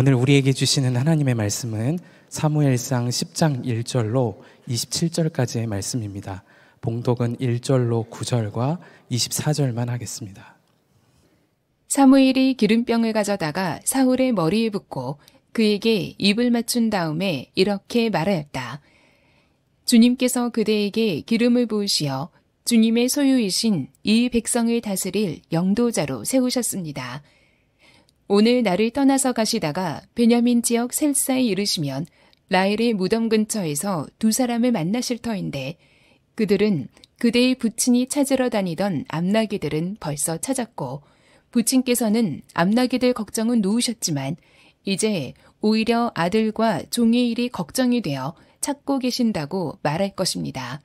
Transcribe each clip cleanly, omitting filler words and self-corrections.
오늘 우리에게 주시는 하나님의 말씀은 사무엘상 10장 1절로 27절까지의 말씀입니다. 봉독은 1절로 9절과 24절만 하겠습니다. 사무엘이 기름병을 가져다가 사울의 머리에 붓고 그에게 입을 맞춘 다음에 이렇게 말하였다. 주님께서 그대에게 기름을 부으시어 주님의 소유이신 이 백성을 다스릴 영도자로 세우셨습니다. 오늘 나를 떠나서 가시다가 베냐민 지역 셀사에 이르시면 라헬의 무덤 근처에서 두 사람을 만나실 터인데 그들은 그대의 부친이 찾으러 다니던 암나기들은 벌써 찾았고 부친께서는 암나기들 걱정은 놓으셨지만 이제 오히려 아들과 종의 일이 걱정이 되어 찾고 계신다고 말할 것입니다.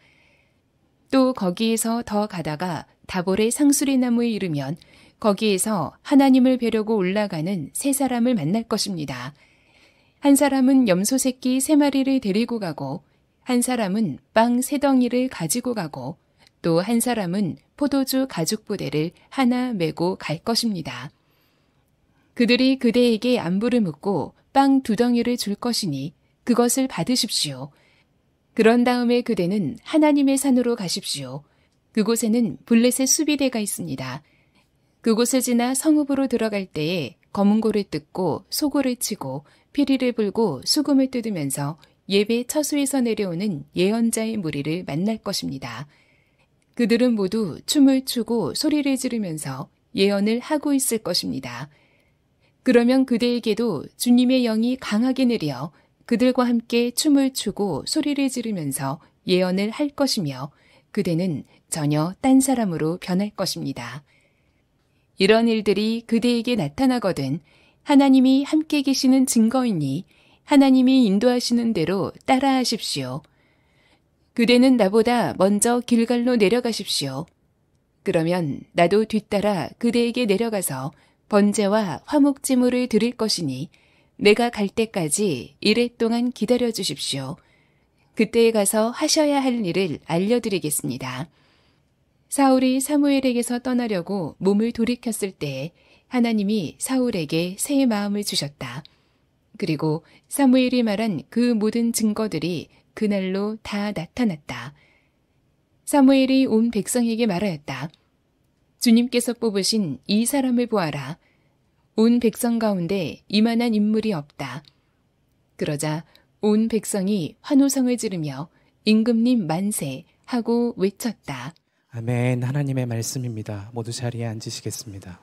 또 거기에서 더 가다가 다볼의 상수리 나무에 이르면 거기에서 하나님을 뵈려고 올라가는 세 사람을 만날 것입니다. 한 사람은 염소 새끼 3마리를 데리고 가고 한 사람은 빵 3덩이를 가지고 가고 또 한 사람은 포도주 가죽 부대를 하나 메고 갈 것입니다. 그들이 그대에게 안부를 묻고 빵 2덩이를 줄 것이니 그것을 받으십시오. 그런 다음에 그대는 하나님의 산으로 가십시오. 그곳에는 블레셋 수비대가 있습니다. 그곳을 지나 성읍으로 들어갈 때에 검은고를 뜯고 소고를 치고 피리를 불고 수금을 뜯으면서 예배 처소에서 내려오는 예언자의 무리를 만날 것입니다. 그들은 모두 춤을 추고 소리를 지르면서 예언을 하고 있을 것입니다. 그러면 그대에게도 주님의 영이 강하게 내려 그들과 함께 춤을 추고 소리를 지르면서 예언을 할 것이며 그대는 전혀 딴 사람으로 변할 것입니다. 이런 일들이 그대에게 나타나거든 하나님이 함께 계시는 증거이니 하나님이 인도하시는 대로 따라하십시오. 그대는 나보다 먼저 길갈로 내려가십시오. 그러면 나도 뒤따라 그대에게 내려가서 번제와 화목제물을 드릴 것이니 내가 갈 때까지 이래 동안 기다려 주십시오. 그때에 가서 하셔야 할 일을 알려드리겠습니다. 사울이 사무엘에게서 떠나려고 몸을 돌이켰을 때에 하나님이 사울에게 새 마음을 주셨다. 그리고 사무엘이 말한 그 모든 증거들이 그날로 다 나타났다. 사무엘이 온 백성에게 말하였다. 주님께서 뽑으신 이 사람을 보아라. 온 백성 가운데 이만한 인물이 없다. 그러자 온 백성이 환호성을 지르며 임금님 만세 하고 외쳤다. 아멘. 하나님의 말씀입니다. 모두 자리에 앉으시겠습니다.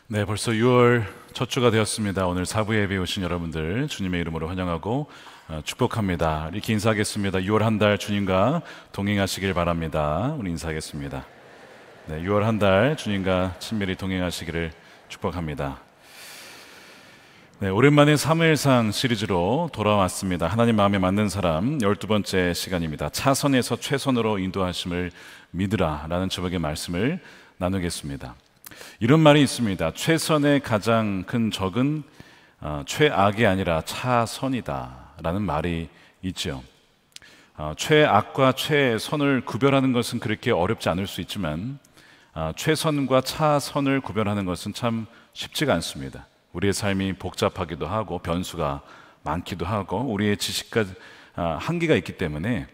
네, 벌써 6월 첫 주가 되었습니다. 오늘 사부 예배에 오신 여러분들 주님의 이름으로 환영하고 축복합니다. 이렇게 인사하겠습니다. 6월 한 달 주님과 동행하시길 바랍니다. 우리 인사하겠습니다. 네, 6월 한 달 주님과 친밀히 동행하시기를 축복합니다. 네, 오랜만에 사무엘상 시리즈로 돌아왔습니다. 하나님 마음에 맞는 사람 12번째 시간입니다. 차선에서 최선으로 인도하심을 믿으라 라는 제목의 말씀을 나누겠습니다. 이런 말이 있습니다. 최선의 가장 큰 적은 최악이 아니라 차선이다 라는 말이 있죠. 최악과 최선을 구별하는 것은 그렇게 어렵지 않을 수 있지만 최선과 차선을 구별하는 것은 참 쉽지가 않습니다. 우리의 삶이 복잡하기도 하고 변수가 많기도 하고 우리의 지식과 한계가 있기 때문에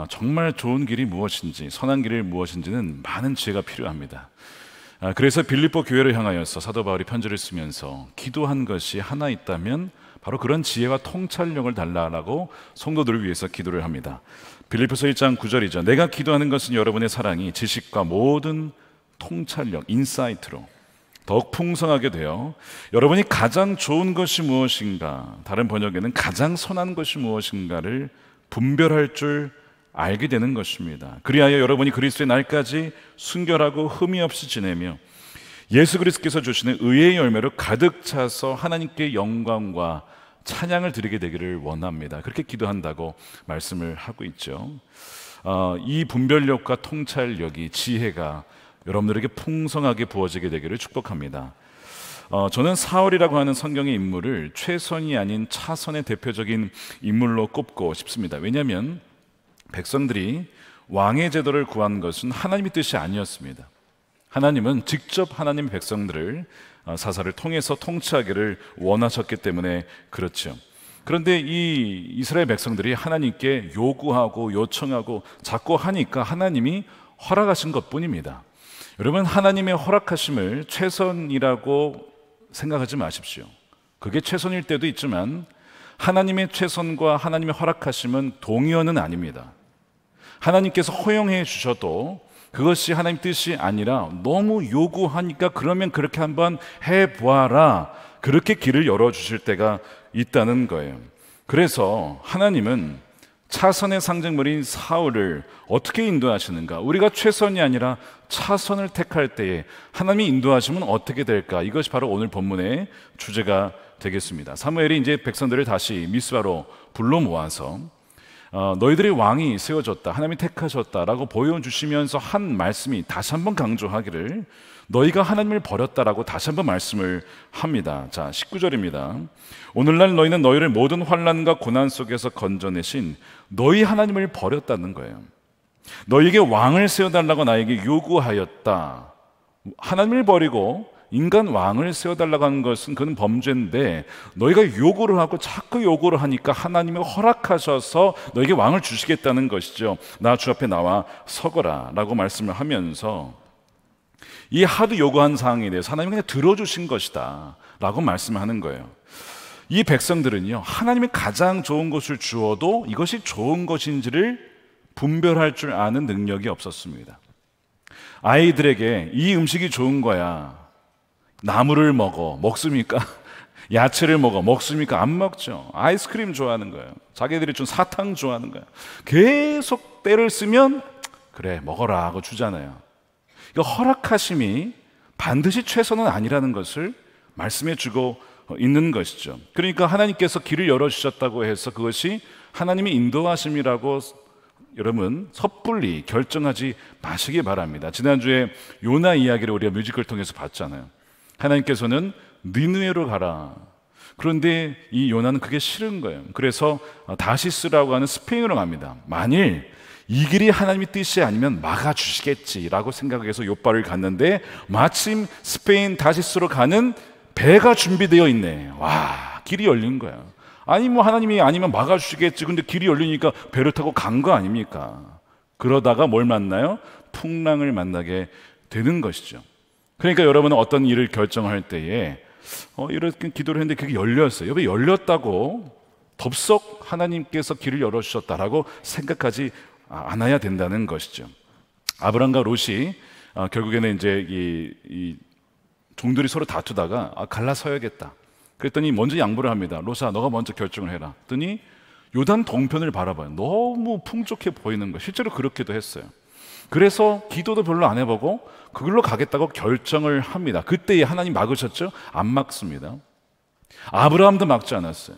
정말 좋은 길이 무엇인지 선한 길이 무엇인지는 많은 지혜가 필요합니다. 그래서 빌립보 교회를 향하여서 사도 바울이 편지를 쓰면서 기도한 것이 하나 있다면 바로 그런 지혜와 통찰력을 달라라고 성도들을 위해서 기도를 합니다. 빌립보서 1장 9절이죠. 내가 기도하는 것은 여러분의 사랑이 지식과 모든 통찰력, 인사이트로 더욱 풍성하게 되어 여러분이 가장 좋은 것이 무엇인가, 다른 번역에는 가장 선한 것이 무엇인가를 분별할 줄 알게 되는 것입니다. 그리하여 여러분이 그리스도의 날까지 순결하고 흠이 없이 지내며 예수 그리스도께서 주시는 의의 열매로 가득 차서 하나님께 영광과 찬양을 드리게 되기를 원합니다. 그렇게 기도한다고 말씀을 하고 있죠. 이 분별력과 통찰력이, 지혜가 여러분들에게 풍성하게 부어지게 되기를 축복합니다. 저는 사울이라고 하는 성경의 인물을 최선이 아닌 차선의 대표적인 인물로 꼽고 싶습니다. 왜냐하면 백성들이 왕의 제도를 구한 것은 하나님의 뜻이 아니었습니다. 하나님은 직접 하나님의 백성들을 사사를 통해서 통치하기를 원하셨기 때문에 그렇죠. 그런데 이 이스라엘 백성들이 하나님께 요구하고 요청하고 자꾸 하니까 하나님이 허락하신 것뿐입니다. 여러분, 하나님의 허락하심을 최선이라고 생각하지 마십시오. 그게 최선일 때도 있지만 하나님의 최선과 하나님의 허락하심은 동의어는 아닙니다. 하나님께서 허용해 주셔도 그것이 하나님 뜻이 아니라 너무 요구하니까 그러면 그렇게 한번 해보아라, 그렇게 길을 열어주실 때가 있다는 거예요. 그래서 하나님은 차선의 상징물인 사울을 어떻게 인도하시는가? 우리가 최선이 아니라 차선을 택할 때에 하나님이 인도하시면 어떻게 될까? 이것이 바로 오늘 본문의 주제가 되겠습니다. 사무엘이 이제 백성들을 다시 미스바로 불러 모아서 너희들의 왕이 세워졌다, 하나님이 택하셨다라고 보여주시면서 한 말씀이 다시 한번 강조하기를 너희가 하나님을 버렸다라고 다시 한번 말씀을 합니다. 자, 19절입니다. 오늘날 너희는 너희를 모든 환난과 고난 속에서 건져내신 너희 하나님을 버렸다는 거예요. 너희에게 왕을 세워달라고 나에게 요구하였다. 하나님을 버리고 인간 왕을 세워달라고 하는 것은 그건 범죄인데, 너희가 요구를 하고 자꾸 요구를 하니까 하나님이 허락하셔서 너에게 왕을 주시겠다는 것이죠. 나 주 앞에 나와 서거라 라고 말씀을 하면서 이 하도 요구한 사항에 대해서 하나님이 그냥 들어주신 것이다 라고 말씀을 하는 거예요. 이 백성들은요, 하나님이 가장 좋은 것을 주어도 이것이 좋은 것인지를 분별할 줄 아는 능력이 없었습니다. 아이들에게 이 음식이 좋은 거야, 나물을 먹습니까? 야채를 먹습니까? 안 먹죠. 아이스크림 좋아하는 거예요. 자기들이 좀 사탕 좋아하는 거예요. 계속 때를 쓰면 그래 먹어라 하고 주잖아요. 그러니까 허락하심이 반드시 최선은 아니라는 것을 말씀해 주고 있는 것이죠. 그러니까 하나님께서 길을 열어주셨다고 해서 그것이 하나님의 인도하심이라고 여러분 섣불리 결정하지 마시기 바랍니다. 지난주에 요나 이야기를 우리가 뮤지컬 통해서 봤잖아요. 하나님께서는 니느웨로 가라. 그런데 이 요나는 그게 싫은 거예요. 그래서 다시스라고 하는 스페인으로 갑니다. 만일 이 길이 하나님의 뜻이 아니면 막아주시겠지라고 생각해서 요바를 갔는데 마침 스페인 다시스로 가는 배가 준비되어 있네. 와, 길이 열린 거야. 아니 뭐 하나님이 아니면 막아주시겠지. 근데 길이 열리니까 배를 타고 간 거 아닙니까? 그러다가 뭘 만나요? 풍랑을 만나게 되는 것이죠. 그러니까 여러분은 어떤 일을 결정할 때에 이렇게 기도를 했는데 그게 열렸어요. 여기 열렸다고 덥석 하나님께서 길을 열어주셨다라고 생각하지 않아야 된다는 것이죠. 아브람과 롯이 결국에는 이제 이 종들이 서로 다투다가 갈라서야겠다. 그랬더니 먼저 양보를 합니다. 롯아, 너가 먼저 결정을 해라. 그랬더니 요단 동편을 바라봐요. 너무 풍족해 보이는 거. 실제로 그렇기도 했어요. 그래서 기도도 별로 안 해보고 그걸로 가겠다고 결정을 합니다. 그때 하나님 막으셨죠? 안 막습니다. 아브라함도 막지 않았어요.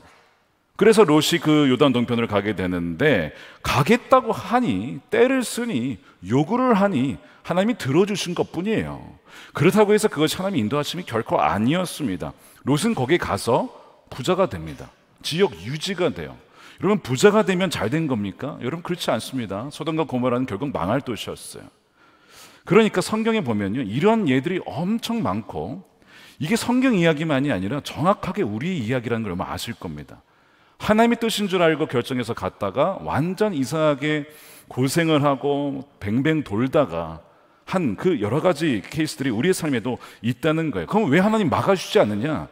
그래서 롯이 그 요단 동편을 가게 되는데 가겠다고 하니, 때를 쓰니, 요구를 하니 하나님이 들어주신 것뿐이에요. 그렇다고 해서 그것이 하나님의 인도하심이 결코 아니었습니다. 롯은 거기에 가서 부자가 됩니다. 지역 유지가 돼요. 여러분, 부자가 되면 잘 된 겁니까? 여러분, 그렇지 않습니다. 소돔과 고모라는 결국 망할 도시였어요. 그러니까 성경에 보면요, 이런 예들이 엄청 많고 이게 성경 이야기만이 아니라 정확하게 우리의 이야기라는 걸 아마 아실 겁니다. 하나님의 뜻인 줄 알고 결정해서 갔다가 완전 이상하게 고생을 하고 뱅뱅 돌다가 한 그 여러 가지 케이스들이 우리의 삶에도 있다는 거예요. 그럼 왜 하나님 막아주지 않느냐?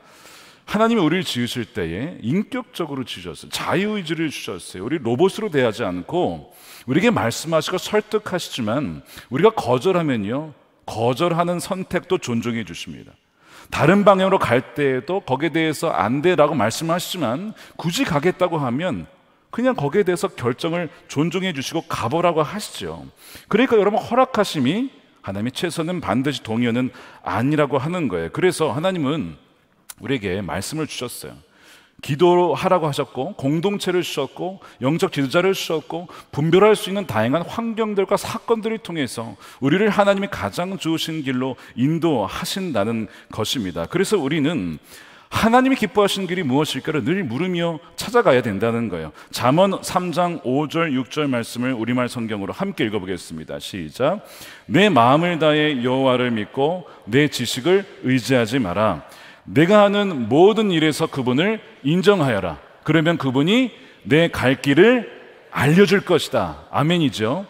하나님이 우리를 지으실 때에 인격적으로 지으셨어요. 자유의지를 주셨어요. 우리 로봇으로 대하지 않고 우리에게 말씀하시고 설득하시지만 우리가 거절하면요, 거절하는 선택도 존중해 주십니다. 다른 방향으로 갈 때에도 거기에 대해서 안 돼라고 말씀하시지만 굳이 가겠다고 하면 그냥 거기에 대해서 결정을 존중해 주시고 가보라고 하시죠. 그러니까 여러분, 허락하심이 하나님의 최선은 반드시 동의어는 아니라고 하는 거예요. 그래서 하나님은 우리에게 말씀을 주셨어요. 기도하라고 하셨고, 공동체를 주셨고, 영적 지도자를 주셨고, 분별할 수 있는 다양한 환경들과 사건들을 통해서 우리를 하나님이 가장 좋으신 길로 인도하신다는 것입니다. 그래서 우리는 하나님이 기뻐하시는 길이 무엇일까를 늘 물으며 찾아가야 된다는 거예요. 잠언 3장 5절 6절 말씀을 우리말 성경으로 함께 읽어보겠습니다. 시작. 내 마음을 다해 여호와를 믿고 내 지식을 의지하지 마라. 내가 하는 모든 일에서 그분을 인정하여라. 그러면 그분이 내 갈 길을 알려줄 것이다. 아멘이죠.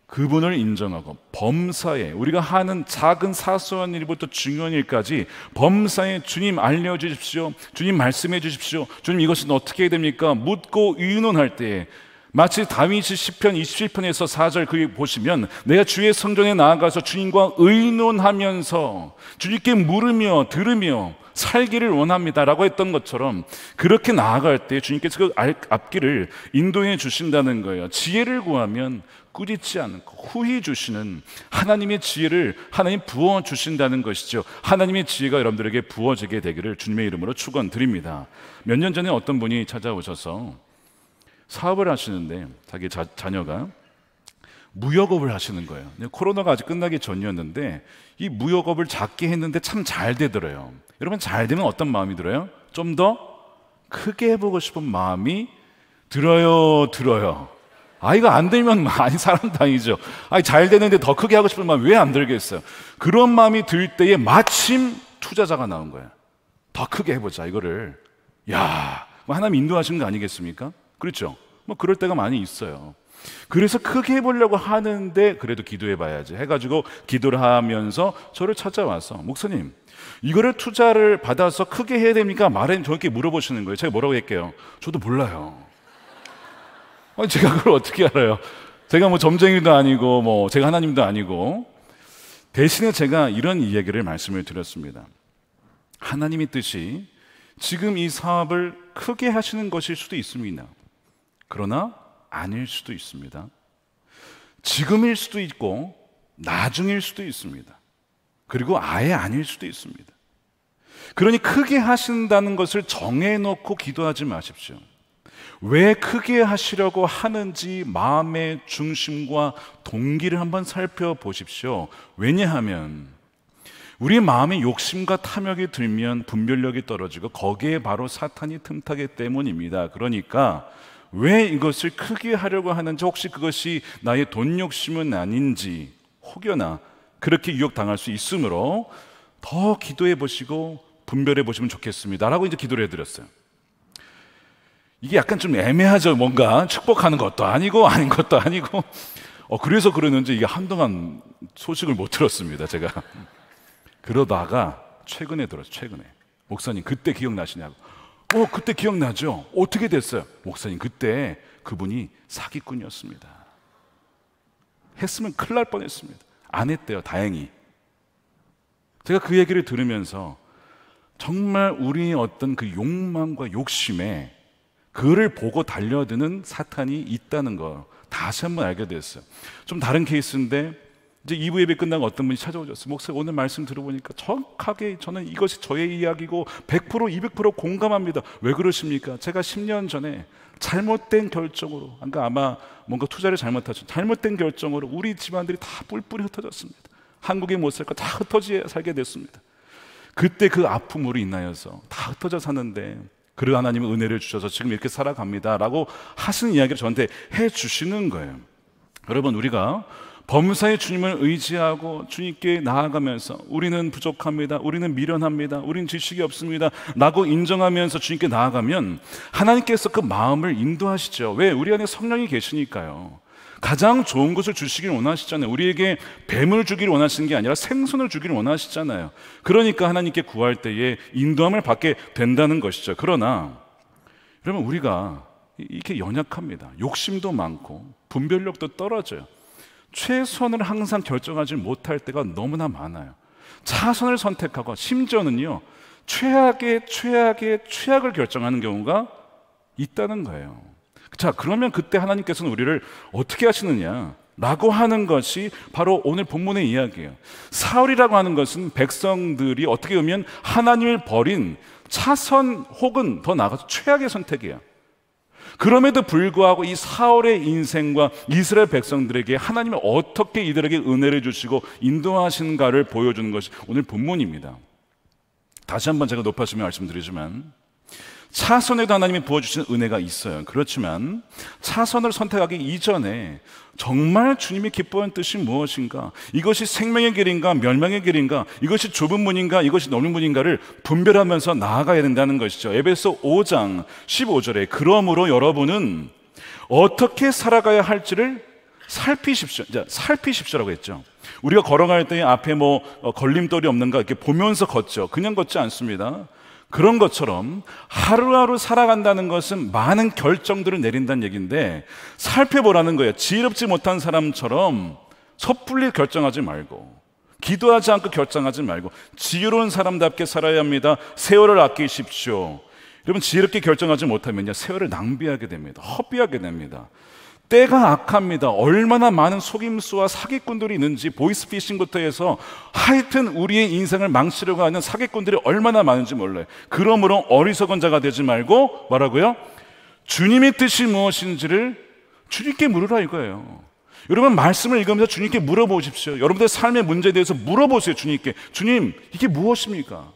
그분을 인정하고 범사에, 우리가 하는 작은 사소한 일부터 중요한 일까지 범사에 주님 알려주십시오, 주님 말씀해 주십시오, 주님 이것은 어떻게 해야 됩니까? 묻고 의논할 때에 마치 다윗이 시편 27편에서 4절 그게 보시면, 내가 주의 성전에 나아가서 주님과 의논하면서 주님께 물으며 들으며 살기를 원합니다 라고 했던 것처럼, 그렇게 나아갈 때 주님께서 그 앞길을 인도해 주신다는 거예요. 지혜를 구하면 꾸짖지 않고 후히 주시는 하나님의 지혜를 하나님 부어 주신다는 것이죠. 하나님의 지혜가 여러분들에게 부어지게 되기를 주님의 이름으로 축원드립니다. 몇 년 전에 어떤 분이 찾아오셔서 사업을 하시는데 자기 자녀가 무역업을 하시는 거예요. 코로나가 아직 끝나기 전이었는데 이 무역업을 작게 했는데 참 잘 되더래요. 여러분, 잘 되면 어떤 마음이 들어요? 좀 더 크게 해보고 싶은 마음이 들어요. 이거 안 되면 많이 사람도 아니죠. 잘 되는데 더 크게 하고 싶은 마음이 왜 안 들겠어요? 그런 마음이 들 때에 마침 투자자가 나온 거예요. 더 크게 해보자, 이거를. 하나님 인도하신 거 아니겠습니까? 그렇죠? 그럴 때가 많이 있어요. 그래서 크게 해보려고 하는데 그래도 기도해 봐야지 해가지고 기도를 하면서 저를 찾아와서, 목사님, 이거를 투자를 받아서 크게 해야 됩니까? 말해 저렇게 물어보시는 거예요. 제가 뭐라고 할게요? 저도 몰라요. 제가 그걸 어떻게 알아요? 제가 점쟁이도 아니고 제가 하나님도 아니고. 대신에 제가 이런 이야기를 말씀을 드렸습니다. 하나님의 뜻이 지금 이 사업을 크게 하시는 것일 수도 있습니다. 그러나 아닐 수도 있습니다. 지금일 수도 있고 나중일 수도 있습니다. 그리고 아예 아닐 수도 있습니다. 그러니 크게 하신다는 것을 정해놓고 기도하지 마십시오. 왜 크게 하시려고 하는지 마음의 중심과 동기를 한번 살펴보십시오. 왜냐하면 우리 마음에 욕심과 탐욕이 들면 분별력이 떨어지고 거기에 바로 사탄이 틈타기 때문입니다. 그러니까 왜 이것을 크게 하려고 하는지, 혹시 그것이 나의 돈 욕심은 아닌지 혹여나 그렇게 유혹당할 수 있으므로 더 기도해 보시고 분별해 보시면 좋겠습니다 라고 이제 기도를 해드렸어요. 이게 약간 좀 애매하죠. 뭔가 축복하는 것도 아니고 아닌 것도 아니고. 그래서 그러는지 이게 한동안 소식을 못 들었습니다, 제가. 그러다가 최근에 들었어요. 최근에. 목사님, 그때 기억나시냐고. 그때 기억나죠? 어떻게 됐어요? 목사님, 그때 그분이 사기꾼이었습니다. 했으면 큰일 날 뻔했습니다. 안 했대요, 다행히. 제가 그 얘기를 들으면서 정말 우리의 어떤 그 욕망과 욕심에 그를 보고 달려드는 사탄이 있다는 거 다시 한번 알게 됐어요. 좀 다른 케이스인데, 이제 2부 예배 끝나고 어떤 분이 찾아오셨어요. 목사님, 오늘 말씀 들어보니까 정확하게 저는 이것이 저의 이야기고 100% 200% 공감합니다. 왜 그러십니까? 제가 10년 전에 잘못된 결정으로, 그러니까 아마 뭔가 투자를 잘못하죠. 잘못된 결정으로 우리 집안들이 다 뿔뿔이 흩어졌습니다. 한국에 못 살까 다 흩어져 살게 됐습니다. 그때 그 아픔으로 인하여서 다 흩어져 사는데 그리고 하나님은 은혜를 주셔서 지금 이렇게 살아갑니다 라고 하시는 이야기를 저한테 해주시는 거예요. 여러분, 우리가 범사의 주님을 의지하고 주님께 나아가면서 우리는 부족합니다, 우리는 미련합니다, 우리는 지식이 없습니다 라고 인정하면서 주님께 나아가면 하나님께서 그 마음을 인도하시죠. 왜? 우리 안에 성령이 계시니까요. 가장 좋은 것을 주시길 원하시잖아요. 우리에게 뱀을 주기를 원하시는 게 아니라 생선을 주기를 원하시잖아요. 그러니까 하나님께 구할 때에 인도함을 받게 된다는 것이죠. 그러나 여러분, 우리가 이렇게 연약합니다. 욕심도 많고 분별력도 떨어져요. 최선을 항상 결정하지 못할 때가 너무나 많아요. 차선을 선택하고 심지어는요, 최악을 결정하는 경우가 있다는 거예요. 자, 그러면 그때 하나님께서는 우리를 어떻게 하시느냐 라고 하는 것이 바로 오늘 본문의 이야기예요. 사울이라고 하는 것은 백성들이 어떻게 보면 하나님을 버린 차선 혹은 더 나아가서 최악의 선택이에요. 그럼에도 불구하고 이 사울의 인생과 이스라엘 백성들에게 하나님이 어떻게 이들에게 은혜를 주시고 인도하시는가를 보여주는 것이 오늘 본문입니다. 다시 한번 제가 높아지며 말씀드리지만 차선에도 하나님이 부어주신 은혜가 있어요. 그렇지만 차선을 선택하기 이전에 정말 주님이 기뻐하는 뜻이 무엇인가, 이것이 생명의 길인가 멸망의 길인가, 이것이 좁은 문인가 이것이 넓은 문인가를 분별하면서 나아가야 된다는 것이죠. 에베소 5장 15절에 그러므로 여러분은 어떻게 살아가야 할지를 살피십시오. 살피십시오라고 했죠. 우리가 걸어갈 때 앞에 걸림돌이 없는가 이렇게 보면서 걷죠. 그냥 걷지 않습니다. 그런 것처럼 하루하루 살아간다는 것은 많은 결정들을 내린다는 얘기인데 살펴보라는 거예요. 지혜롭지 못한 사람처럼 섣불리 결정하지 말고, 기도하지 않고 결정하지 말고 지혜로운 사람답게 살아야 합니다. 세월을 아끼십시오. 여러분, 지혜롭게 결정하지 못하면요, 세월을 낭비하게 됩니다. 허비하게 됩니다. 때가 악합니다. 얼마나 많은 속임수와 사기꾼들이 있는지, 보이스피싱부터 해서 하여튼 우리의 인생을 망치려고 하는 사기꾼들이 얼마나 많은지 몰라요. 그러므로 어리석은 자가 되지 말고 뭐라고요? 주님의 뜻이 무엇인지를 주님께 물으라 이거예요. 여러분, 말씀을 읽으면서 주님께 물어보십시오. 여러분들의 삶의 문제에 대해서 물어보세요. 주님께. 주님, 이게 무엇입니까?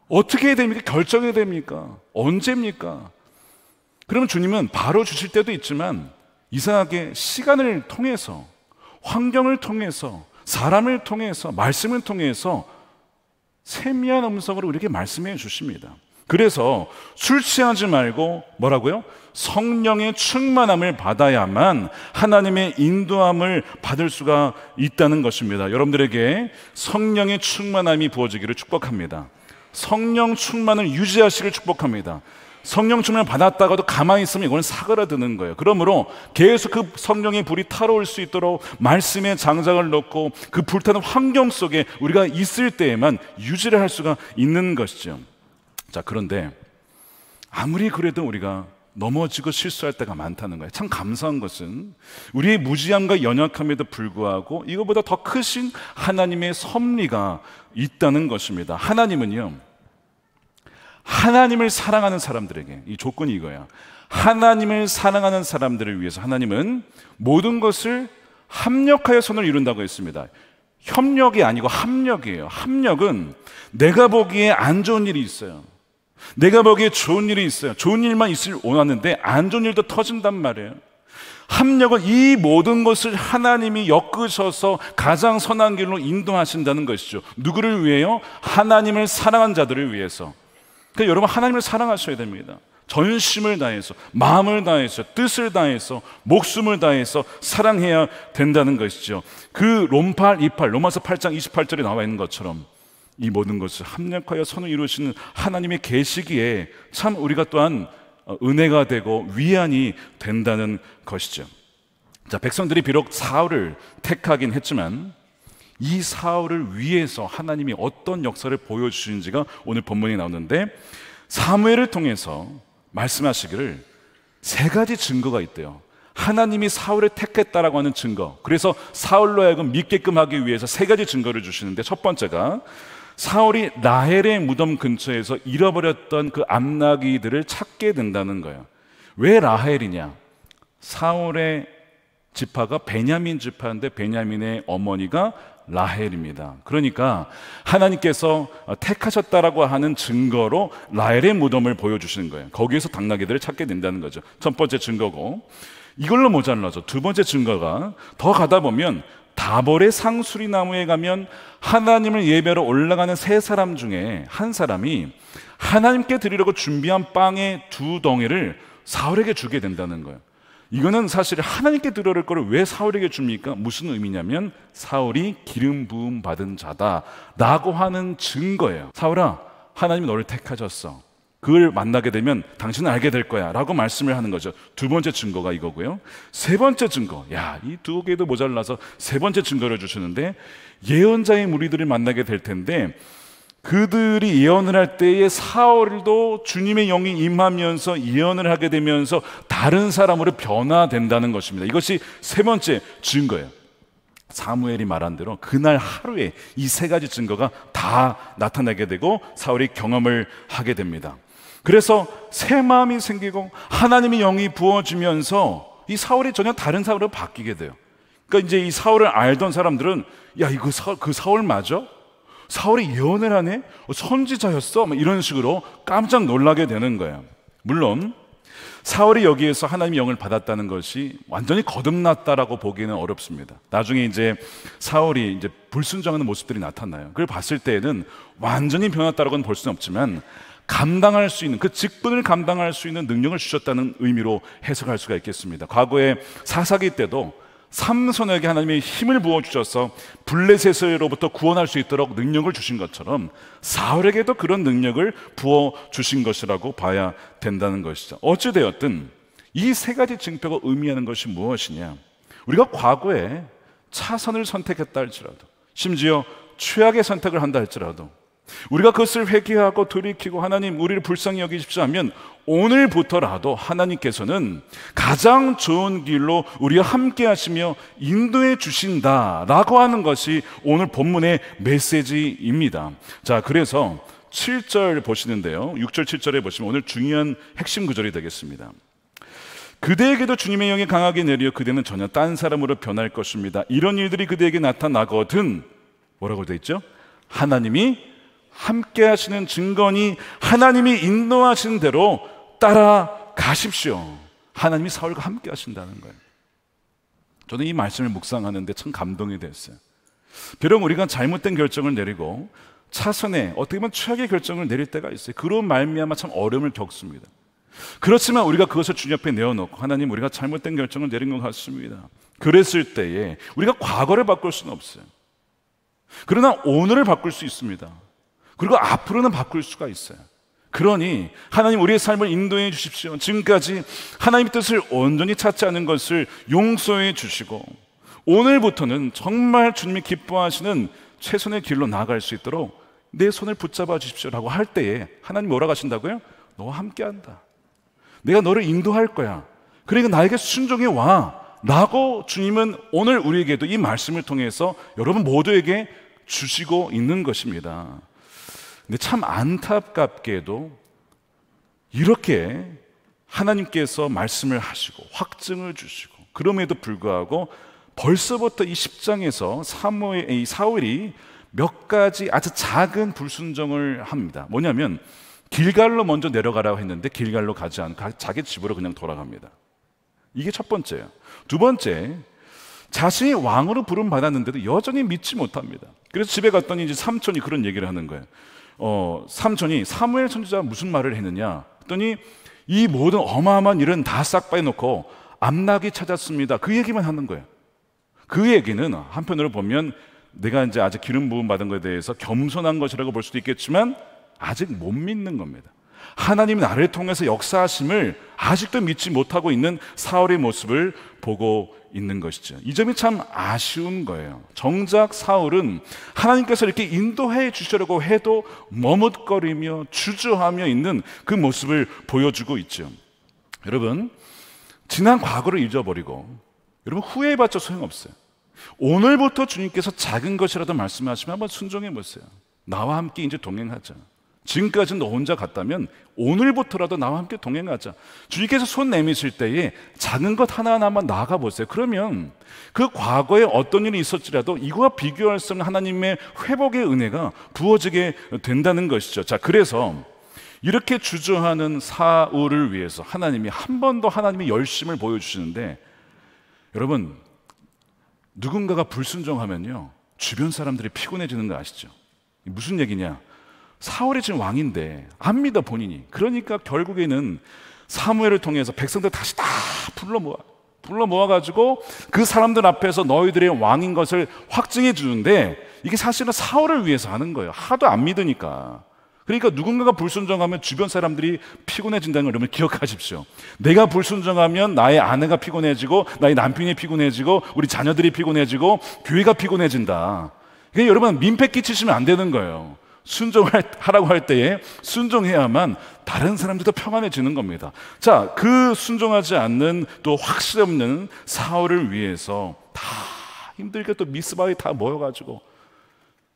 어떻게 해야 됩니까? 결정해야 됩니까? 언제입니까? 그러면 주님은 바로 주실 때도 있지만 이상하게 시간을 통해서, 환경을 통해서, 사람을 통해서, 말씀을 통해서 세미한 음성으로 우리에게 말씀해 주십니다. 그래서 술 취하지 말고 뭐라고요? 성령의 충만함을 받아야만 하나님의 인도함을 받을 수가 있다는 것입니다. 여러분들에게 성령의 충만함이 부어지기를 축복합니다. 성령 충만을 유지하시기를 축복합니다. 성령 충만을 받았다가도 가만히 있으면 이건 사그라드는 거예요. 그러므로 계속 그 성령의 불이 타오를 수 있도록 말씀에 장작을 넣고 그 불타는 환경 속에 우리가 있을 때에만 유지를 할 수가 있는 것이죠. 자, 그런데 아무리 그래도 우리가 넘어지고 실수할 때가 많다는 거예요. 참 감사한 것은 우리의 무지함과 연약함에도 불구하고 이거보다 더 크신 하나님의 섭리가 있다는 것입니다. 하나님은요, 하나님을 사랑하는 사람들에게, 이 조건이 이거야. 하나님을 사랑하는 사람들을 위해서 하나님은 모든 것을 합력하여 선을 이룬다고 했습니다. 협력이 아니고 합력이에요. 합력은 내가 보기에 안 좋은 일이 있어요. 내가 보기에 좋은 일이 있어요. 좋은 일만 있을 원하는데 안 좋은 일도 터진단 말이에요. 합력은 이 모든 것을 하나님이 엮으셔서 가장 선한 길로 인도하신다는 것이죠. 누구를 위해요? 하나님을 사랑한 자들을 위해서. 그러니까 여러분, 하나님을 사랑하셔야 됩니다. 전심을 다해서, 마음을 다해서, 뜻을 다해서, 목숨을 다해서 사랑해야 된다는 것이죠. 그 로마서 8장 28절에 나와 있는 것처럼 이 모든 것을 합력하여 선을 이루시는 하나님의 계시기에 참 우리가 또한 은혜가 되고 위안이 된다는 것이죠. 자, 백성들이 비록 사울을 택하긴 했지만 이 사울을 위해서 하나님이 어떤 역사를 보여주시는지가 오늘 본문에 나오는데, 사무엘을 통해서 말씀하시기를 세 가지 증거가 있대요. 하나님이 사울을 택했다라고 하는 증거, 그래서 사울로 하여금 믿게끔 하기 위해서 세 가지 증거를 주시는데, 첫 번째가 사울이 라헬의 무덤 근처에서 잃어버렸던 그 암나귀들을 찾게 된다는 거예요. 왜 라헬이냐? 사울의 지파가 베냐민 지파인데 베냐민의 어머니가 라헬입니다. 그러니까 하나님께서 택하셨다라고 하는 증거로 라헬의 무덤을 보여주시는 거예요. 거기에서 당나귀들을 찾게 된다는 거죠. 첫 번째 증거고, 이걸로 모자라죠. 두 번째 증거가 더 가다 보면 다볼의 상수리 나무에 가면 하나님을 예배로 올라가는 세 사람 중에 한 사람이 하나님께 드리려고 준비한 빵의 두 덩이를 사울에게 주게 된다는 거예요. 이거는 사실 하나님께 드려야 할 거를 왜 사울에게 줍니까? 무슨 의미냐면 사울이 기름 부음 받은 자다라고 하는 증거예요. 사울아, 하나님이 너를 택하셨어. 그걸 만나게 되면 당신은 알게 될 거야 라고 말씀을 하는 거죠. 두 번째 증거가 이거고요. 세 번째 증거, 이 두 개도 모자라서 세 번째 증거를 주시는데, 예언자의 무리들을 만나게 될 텐데 그들이 예언을 할 때에 사울도 주님의 영이 임하면서 예언을 하게 되면서 다른 사람으로 변화된다는 것입니다. 이것이 세 번째 증거예요. 사무엘이 말한 대로 그날 하루에 이 세 가지 증거가 다 나타나게 되고 사울이 경험을 하게 됩니다. 그래서 새 마음이 생기고 하나님의 영이 부어지면서 이 사울이 전혀 다른 사울로 바뀌게 돼요. 그러니까 이제 이 사울을 알던 사람들은 야, 이거 그 사울 맞아? 사울이 예언을 하네? 선지자였어? 이런 식으로 깜짝 놀라게 되는 거예요. 물론 사울이 여기에서 하나님의 영을 받았다는 것이 완전히 거듭났다라고 보기는 어렵습니다. 나중에 이제 사울이 이제 불순종하는 모습들이 나타나요. 그걸 봤을 때에는 완전히 변했다라고는 볼 수는 없지만 감당할 수 있는, 그 직분을 감당할 수 있는 능력을 주셨다는 의미로 해석할 수가 있겠습니다. 과거에 사사기 때도 삼손에게 하나님의 힘을 부어주셔서 블레셋으로부터 구원할 수 있도록 능력을 주신 것처럼 사울에게도 그런 능력을 부어주신 것이라고 봐야 된다는 것이죠. 어찌되었든 이 세 가지 징표가 의미하는 것이 무엇이냐, 우리가 과거에 차선을 선택했다 할지라도, 심지어 최악의 선택을 한다 할지라도 우리가 그것을 회개하고 돌이키고 하나님 우리를 불쌍히 여기십시오 하면 오늘부터라도 하나님께서는 가장 좋은 길로 우리와 함께 하시며 인도해 주신다라고 하는 것이 오늘 본문의 메시지입니다. 자, 그래서 7절 보시는데요, 6절 7절에 보시면 오늘 중요한 핵심 구절이 되겠습니다. 그대에게도 주님의 영이 강하게 내려 그대는 전혀 딴 사람으로 변할 것입니다. 이런 일들이 그대에게 나타나거든 뭐라고 되어 있죠? 하나님이 함께 하시는 증거니 하나님이 인도하신 대로 따라가십시오. 하나님이 사울과 함께 하신다는 거예요. 저는 이 말씀을 묵상하는데 참 감동이 됐어요. 비록 우리가 잘못된 결정을 내리고 차선에 어떻게 보면 최악의 결정을 내릴 때가 있어요. 그런 말미암아 참 어려움을 겪습니다. 그렇지만 우리가 그것을 주님 앞에 내어놓고 하나님 우리가 잘못된 결정을 내린 것 같습니다. 그랬을 때에 우리가 과거를 바꿀 수는 없어요. 그러나 오늘을 바꿀 수 있습니다. 그리고 앞으로는 바꿀 수가 있어요. 그러니 하나님 우리의 삶을 인도해 주십시오. 지금까지 하나님의 뜻을 온전히 찾지 않은 것을 용서해 주시고 오늘부터는 정말 주님이 기뻐하시는 최선의 길로 나아갈 수 있도록 내 손을 붙잡아 주십시오라고 할 때에 하나님 뭐라고 하신다고요? 너와 함께한다. 내가 너를 인도할 거야. 그러니까 나에게 순종해 와 라고 주님은 오늘 우리에게도 이 말씀을 통해서 여러분 모두에게 주시고 있는 것입니다. 근데 참 안타깝게도 이렇게 하나님께서 말씀을 하시고 확증을 주시고 그럼에도 불구하고 벌써부터 이 10장에서 사울이 몇 가지 아주 작은 불순종을 합니다. 뭐냐면 길갈로 먼저 내려가라고 했는데 길갈로 가지 않고 자기 집으로 그냥 돌아갑니다. 이게 첫 번째예요. 두 번째, 자신이 왕으로 부름 받았는데도 여전히 믿지 못합니다. 그래서 집에 갔더니 이제 삼촌이 그런 얘기를 하는 거예요. 삼촌이 사무엘 선지자가 무슨 말을 했느냐 했더니 이 모든 어마어마한 일은 다 싹 빼놓고 암낙이 찾았습니다. 그 얘기만 하는 거예요. 그 얘기는 한편으로 보면 내가 이제 아직 기름 부음 받은 것에 대해서 겸손한 것이라고 볼 수도 있겠지만 아직 못 믿는 겁니다. 하나님이 나를 통해서 역사하심을 아직도 믿지 못하고 있는 사울의 모습을 보고 있는 것이죠. 이 점이 참 아쉬운 거예요. 정작 사울은 하나님께서 이렇게 인도해 주시려고 해도 머뭇거리며 주저하며 있는 그 모습을 보여주고 있죠. 여러분, 지난 과거를 잊어버리고 여러분 후회해봤자 소용없어요. 오늘부터 주님께서 작은 것이라도 말씀하시면 한번 순종해 보세요. 나와 함께 이제 동행하자. 지금까지는 너 혼자 갔다면 오늘부터라도 나와 함께 동행하자. 주님께서 손 내미실 때에 작은 것 하나하나만 나아가 보세요. 그러면 그 과거에 어떤 일이 있었지라도 이거와 비교할 수 없는 하나님의 회복의 은혜가 부어지게 된다는 것이죠. 자, 그래서 이렇게 주저하는 사울을 위해서 하나님이 한 번 더 하나님의 열심을 보여주시는데, 여러분 누군가가 불순종하면요 주변 사람들이 피곤해지는 거 아시죠? 무슨 얘기냐? 사울이 지금 왕인데 안 믿어 본인이. 그러니까 결국에는 사무엘을 통해서 백성들 다시 다 불러 모아가지고 그 사람들 앞에서 너희들의 왕인 것을 확증해 주는데 이게 사실은 사울을 위해서 하는 거예요. 하도 안 믿으니까. 그러니까 누군가가 불순종하면 주변 사람들이 피곤해진다는 걸 여러분 기억하십시오. 내가 불순종하면 나의 아내가 피곤해지고 나의 남편이 피곤해지고 우리 자녀들이 피곤해지고 교회가 피곤해진다. 그러니까 여러분 민폐 끼치시면 안 되는 거예요. 순종하라고 할 때에 순종해야만 다른 사람들도 평안해지는 겁니다. 자, 그 순종하지 않는 또 확실 없는 사울을 위해서 다 힘들게 또 미스바에 다 모여가지고,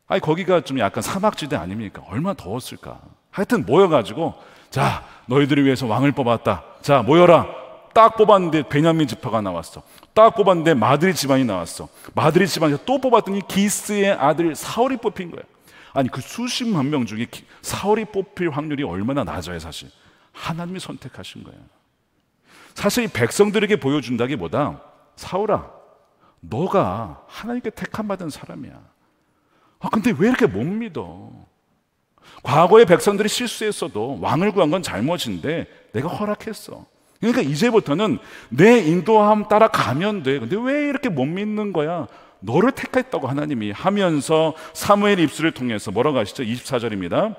아니 거기가 좀 약간 사막지대 아닙니까? 얼마나 더웠을까. 하여튼 모여가지고, 자, 너희들을 위해서 왕을 뽑았다. 자, 모여라. 딱 뽑았는데 베냐민 지파가 나왔어. 딱 뽑았는데 마드리 집안이 나왔어. 마드리 집안에서 또 뽑았더니 기스의 아들 사울이 뽑힌 거야. 아니 그 수십만 명 중에 사울이 뽑힐 확률이 얼마나 낮아요. 사실 하나님이 선택하신 거예요. 사실 이 백성들에게 보여준다기보다, 사울아, 너가 하나님께 택함 받은 사람이야. 근데 왜 이렇게 못 믿어? 과거의 백성들이 실수했어도 왕을 구한 건 잘못인데 내가 허락했어. 그러니까 이제부터는 내 인도함 따라 가면 돼. 근데 왜 이렇게 못 믿는 거야? 너를 택했다고 하나님이 하면서 사무엘 입술을 통해서 뭐라고 하시죠? 24절입니다.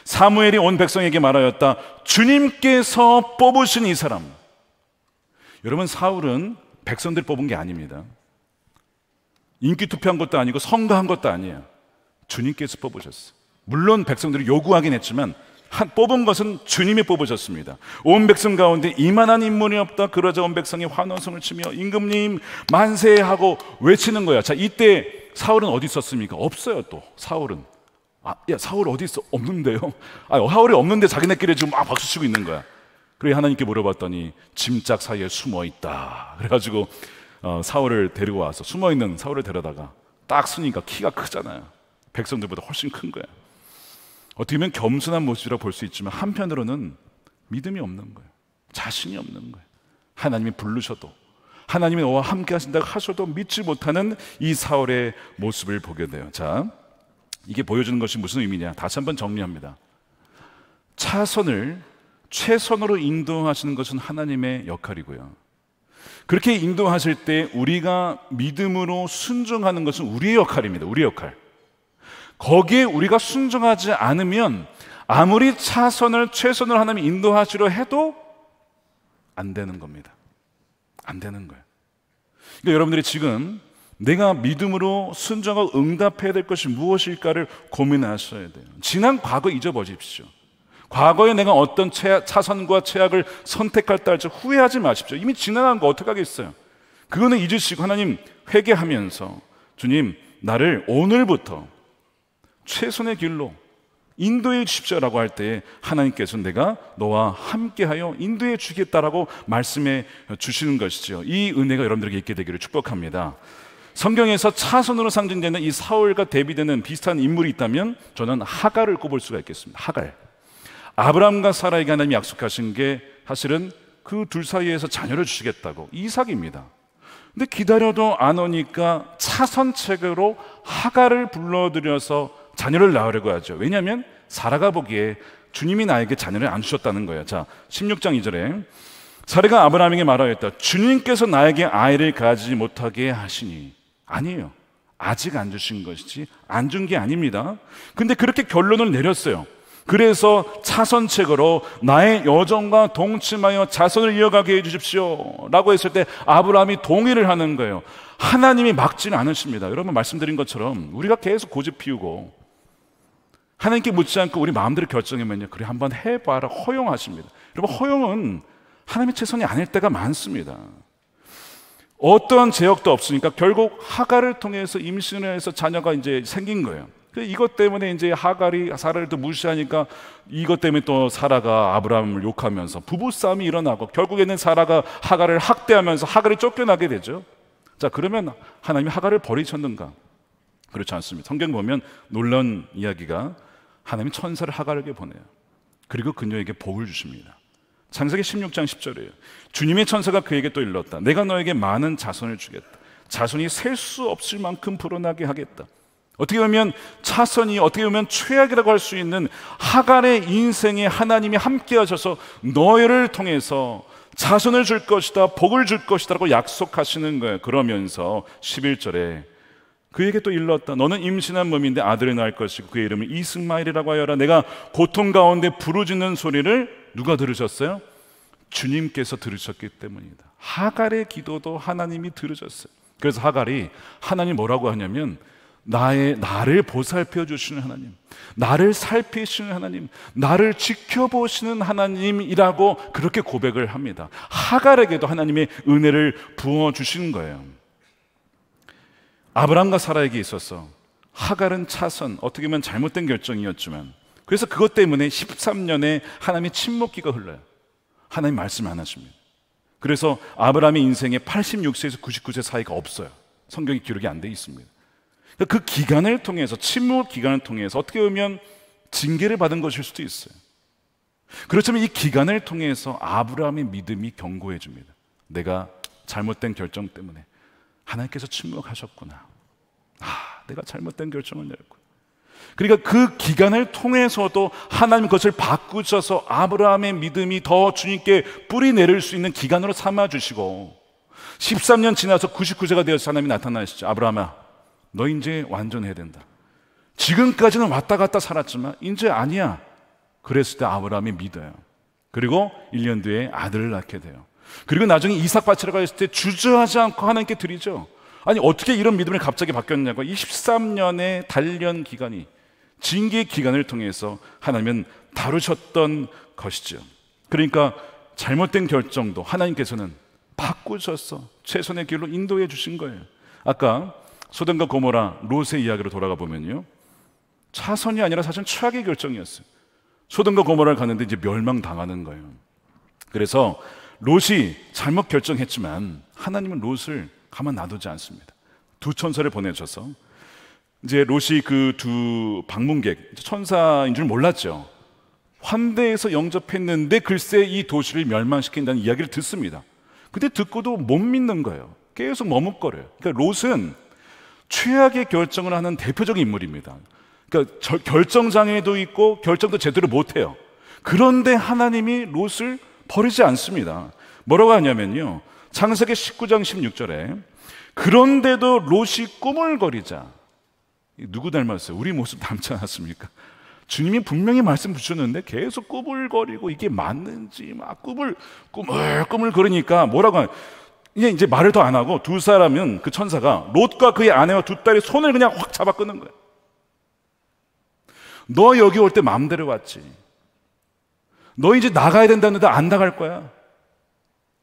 사무엘이 온 백성에게 말하였다. 주님께서 뽑으신 이 사람. 여러분, 사울은 백성들이 뽑은 게 아닙니다. 인기 투표한 것도 아니고 선거한 것도 아니에요. 주님께서 뽑으셨어요. 물론 백성들이 요구하긴 했지만 뽑은 것은 주님이 뽑으셨습니다. 온 백성 가운데 이만한 인물이 없다. 그러자 온 백성이 환호성을 치며 임금님 만세하고 외치는 거야. 자, 이때 사울은 어디 있었습니까? 없어요. 또 사울은, 야, 사울 어디 있어? 없는데요. 사울이 없는데 자기네끼리 지금 막 박수 치고 있는 거야. 그래 하나님께 물어봤더니 짐짝 사이에 숨어 있다. 그래가지고 사울을 데리고 와서, 숨어 있는 사울을 데려다가 딱 쓰니까 키가 크잖아요. 백성들보다 훨씬 큰 거야. 어떻게 보면 겸손한 모습이라고 볼 수 있지만 한편으로는 믿음이 없는 거예요. 자신이 없는 거예요. 하나님이 부르셔도, 하나님이 너와 함께 하신다고 하셔도 믿지 못하는 이 사울의 모습을 보게 돼요. 자, 이게 보여주는 것이 무슨 의미냐? 다시 한번 정리합니다. 차선을 최선으로 인도하시는 것은 하나님의 역할이고요, 그렇게 인도하실 때 우리가 믿음으로 순종하는 것은 우리의 역할입니다. 우리의 역할. 거기에 우리가 순종하지 않으면 아무리 차선을 최선으로 하나님이 인도하시려 해도 안 되는 겁니다. 안 되는 거예요. 그러니까 여러분들이 지금 내가 믿음으로 순종하고 응답해야 될 것이 무엇일까를 고민하셔야 돼요. 지난 과거 잊어버리십시오. 과거에 내가 어떤 차선과 최악을 선택할까 할지 후회하지 마십시오. 이미 지나간 거 어떡하겠어요. 그거는 잊으시고 하나님 회개하면서, 주님, 나를 오늘부터 최선의 길로 인도해 주십시오라고 할 때 하나님께서 내가 너와 함께하여 인도해 주겠다라고 말씀해 주시는 것이죠. 이 은혜가 여러분들에게 있게 되기를 축복합니다. 성경에서 차선으로 상징되는 이 사울과 대비되는 비슷한 인물이 있다면 저는 하갈을 꼽을 수가 있겠습니다. 하갈. 아브라함과 사라에게 하나님이 약속하신 게 사실은 그 둘 사이에서 자녀를 주시겠다고, 이삭입니다. 근데 기다려도 안 오니까 차선책으로 하갈을 불러들여서 자녀를 낳으려고 하죠. 왜냐하면 사라가 보기에 주님이 나에게 자녀를 안 주셨다는 거예요. 자, 16장 2절에 사라가 아브라함에게 말하였다. 주님께서 나에게 아이를 가지지 못하게 하시니. 아니에요. 아직 안 주신 것이지 안 준 게 아닙니다. 근데 그렇게 결론을 내렸어요. 그래서 차선책으로 나의 여정과 동침하여 자손을 이어가게 해주십시오 라고 했을 때 아브라함이 동의를 하는 거예요. 하나님이 막지는 않으십니다. 여러분, 말씀드린 것처럼 우리가 계속 고집 피우고 하나님께 묻지 않고 우리 마음대로 결정하면요, 그래 한번 해봐라 허용하십니다. 여러분, 허용은 하나님의 최선이 아닐 때가 많습니다. 어떠한 제약도 없으니까 결국 하갈을 통해서 임신을 해서 자녀가 이제 생긴 거예요. 이것 때문에 이제 하갈이 사라를 또 무시하니까 이것 때문에 또 사라가 아브라함을 욕하면서 부부싸움이 일어나고 결국에는 사라가 하갈을 학대하면서 하갈이 쫓겨나게 되죠. 자, 그러면 하나님이 하갈을 버리셨는가? 그렇지 않습니다. 성경 보면 놀라운 이야기가 하나님이 천사를 하갈에게 보내요. 그리고 그녀에게 복을 주십니다. 창세기 16장 10절이에요. 주님의 천사가 그에게 또 일렀다. 내가 너에게 많은 자손을 주겠다. 자손이 셀 수 없을 만큼 불어나게 하겠다. 어떻게 보면 차선이, 어떻게 보면 최악이라고 할 수 있는 하갈의 인생에 하나님이 함께 하셔서 너희를 통해서 자손을 줄 것이다, 복을 줄 것이다 라고 약속하시는 거예요. 그러면서 11절에 그에게 또 일렀다. 너는 임신한 몸인데 아들을 낳을 것이고 그의 이름을 이스마엘이라고 하여라. 내가 고통 가운데 부르짖는 소리를 누가 들으셨어요? 주님께서 들으셨기 때문이다. 하갈의 기도도 하나님이 들으셨어요. 그래서 하갈이 하나님 뭐라고 하냐면 나를 보살펴 주시는 하나님, 나를 살피시는 하나님, 나를 지켜보시는 하나님이라고 그렇게 고백을 합니다. 하갈에게도 하나님의 은혜를 부어주시는 거예요. 아브라함과 사라에게 있어서 하갈은 차선, 어떻게 보면 잘못된 결정이었지만, 그래서 그것 때문에 13년의 하나님의 침묵기가 흘러요. 하나님 말씀 안 하십니다. 그래서 아브라함의 인생에 86세에서 99세 사이가 없어요. 성경에 기록이 안 돼 있습니다. 그 기간을 통해서, 침묵 기간을 통해서 어떻게 보면 징계를 받은 것일 수도 있어요. 그렇지만 이 기간을 통해서 아브라함의 믿음이 견고해 줍니다. 내가 잘못된 결정 때문에 하나님께서 침묵하셨구나. 내가 잘못된 결정을 내렸구나. 그러니까 그 기간을 통해서도 하나님 것을 바꾸셔서 아브라함의 믿음이 더 주님께 뿌리 내릴 수 있는 기간으로 삼아주시고, 13년 지나서 99세가 되어서 하나님이 나타나시죠. 아브라함아, 너 이제 완전해야 된다. 지금까지는 왔다 갔다 살았지만 이제 아니야. 그랬을 때 아브라함이 믿어요. 그리고 1년 뒤에 아들을 낳게 돼요. 그리고 나중에 이삭 바치러 갔을 때 주저하지 않고 하나님께 드리죠. 아니, 어떻게 이런 믿음이 갑자기 바뀌었냐고. 23년의 단련 기간이, 징계 기간을 통해서 하나님은 다루셨던 것이죠. 그러니까 잘못된 결정도 하나님께서는 바꾸셔서 최선의 길로 인도해 주신 거예요. 아까 소돔과 고모라 롯의 이야기로 돌아가 보면요, 차선이 아니라 사실 최악의 결정이었어요. 소돔과 고모라를 갔는데 이제 멸망당하는 거예요. 그래서 롯이 잘못 결정했지만 하나님은 롯을 가만 놔두지 않습니다. 두 천사를 보내셔서, 이제 롯이 그 두 방문객, 천사인 줄 몰랐죠. 환대해서 영접했는데 글쎄 이 도시를 멸망시킨다는 이야기를 듣습니다. 근데 듣고도 못 믿는 거예요. 계속 머뭇거려요. 그러니까 롯은 최악의 결정을 하는 대표적인 인물입니다. 그러니까 결정장애도 있고 결정도 제대로 못해요. 그런데 하나님이 롯을 버리지 않습니다. 뭐라고 하냐면요, 창세기 19장 16절에 그런데도 롯이 꾸물거리자. 누구 닮았어요? 우리 모습 닮지 않았습니까? 주님이 분명히 말씀 주셨는데 계속 꾸물거리고 이게 맞는지 막 꾸물거리니까 뭐라고 하냐, 이제 말을 더 안 하고 두 사람은, 그 천사가 롯과 그의 아내와 두 딸의 손을 그냥 확 잡아 끊는 거예요. 너 여기 올 때 마음대로 왔지. 너 이제 나가야 된다는데 안 나갈 거야.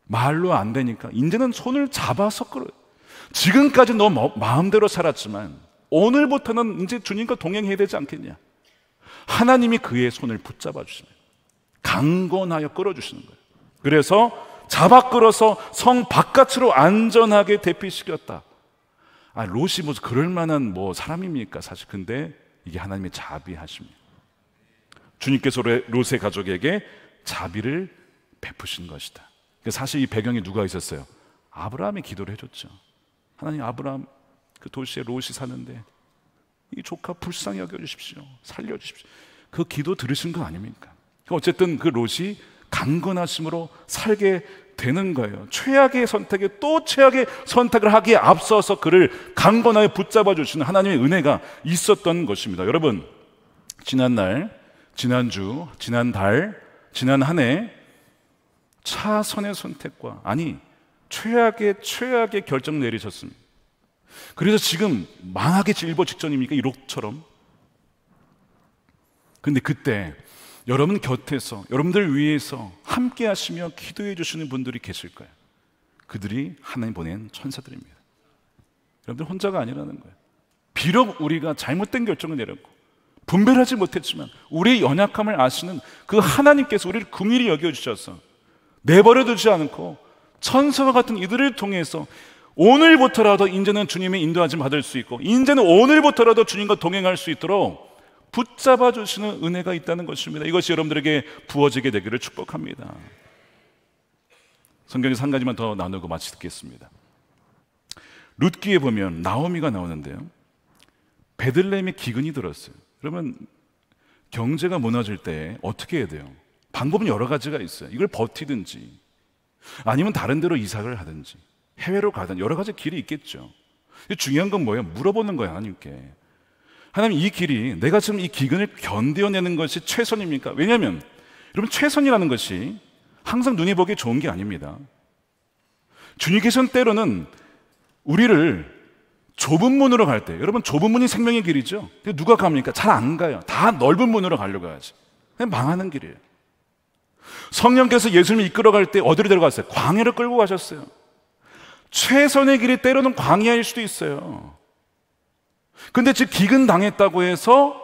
말로 안 되니까 이제는 손을 잡아서 끌어요. 지금까지 너 마음대로 살았지만 오늘부터는 이제 주님과 동행해야 되지 않겠냐. 하나님이 그의 손을 붙잡아 주시면 강건하여 끌어주시는 거예요. 그래서 잡아 끌어서 성 바깥으로 안전하게 대피시켰다. 롯이 뭐 그럴 만한 사람입니까 사실. 근데 이게 하나님의 자비하십니다. 주님께서 롯의 가족에게 자비를 베푸신 것이다. 사실 이 배경에 누가 있었어요? 아브라함이 기도를 해줬죠. 하나님, 아브라함 그 도시에 롯이 사는데 이 조카 불쌍히 여겨주십시오, 살려주십시오. 그 기도 들으신 거 아닙니까? 어쨌든 그 롯이 강건하심으로 살게 되는 거예요. 최악의 선택에 또 최악의 선택을 하기에 앞서서 그를 강건하게 붙잡아 주시는 하나님의 은혜가 있었던 것입니다. 여러분, 지난날, 지난주, 지난달, 지난 한 해 차선의 선택과, 최악의 결정 내리셨습니다. 그래서 지금 망하게 일보 직전입니까? 이 롯처럼. 근데 그때 여러분 곁에서, 여러분들 위해서 함께 하시며 기도해 주시는 분들이 계실 거예요. 그들이 하나님 보낸 천사들입니다. 여러분들 혼자가 아니라는 거예요. 비록 우리가 잘못된 결정을 내렸고 분별하지 못했지만 우리의 연약함을 아시는 그 하나님께서 우리를 긍휼히 여겨주셔서 내버려 두지 않고 천사와 같은 이들을 통해서 오늘부터라도 이제는 주님의 인도하심 받을 수 있고, 이제는 오늘부터라도 주님과 동행할 수 있도록 붙잡아 주시는 은혜가 있다는 것입니다. 이것이 여러분들에게 부어지게 되기를 축복합니다. 성경에서 한 가지만 더 나누고 마치겠습니다. 룻기에 보면 나오미가 나오는데요, 베들레헴에 기근이 들었어요. 그러면 경제가 무너질 때 어떻게 해야 돼요? 방법은 여러 가지가 있어요. 이걸 버티든지 아니면 다른 데로 이사를 하든지 해외로 가든지 여러 가지 길이 있겠죠. 중요한 건 뭐예요? 물어보는 거예요, 하나님께. 하나님, 이 길이, 내가 지금 이 기근을 견뎌내는 것이 최선입니까? 왜냐하면 여러분, 최선이라는 것이 항상 눈이 보기에 좋은 게 아닙니다. 주님께서는 때로는 우리를 좁은 문으로 갈 때, 여러분 좁은 문이 생명의 길이죠. 누가 갑니까? 잘 안 가요. 다 넓은 문으로 가려고 하지. 그냥 망하는 길이에요. 성령께서 예수님을 이끌어갈 때 어디로 데려갔어요? 광야로 끌고 가셨어요. 최선의 길이 때로는 광야일 수도 있어요. 근데 즉 기근당했다고 해서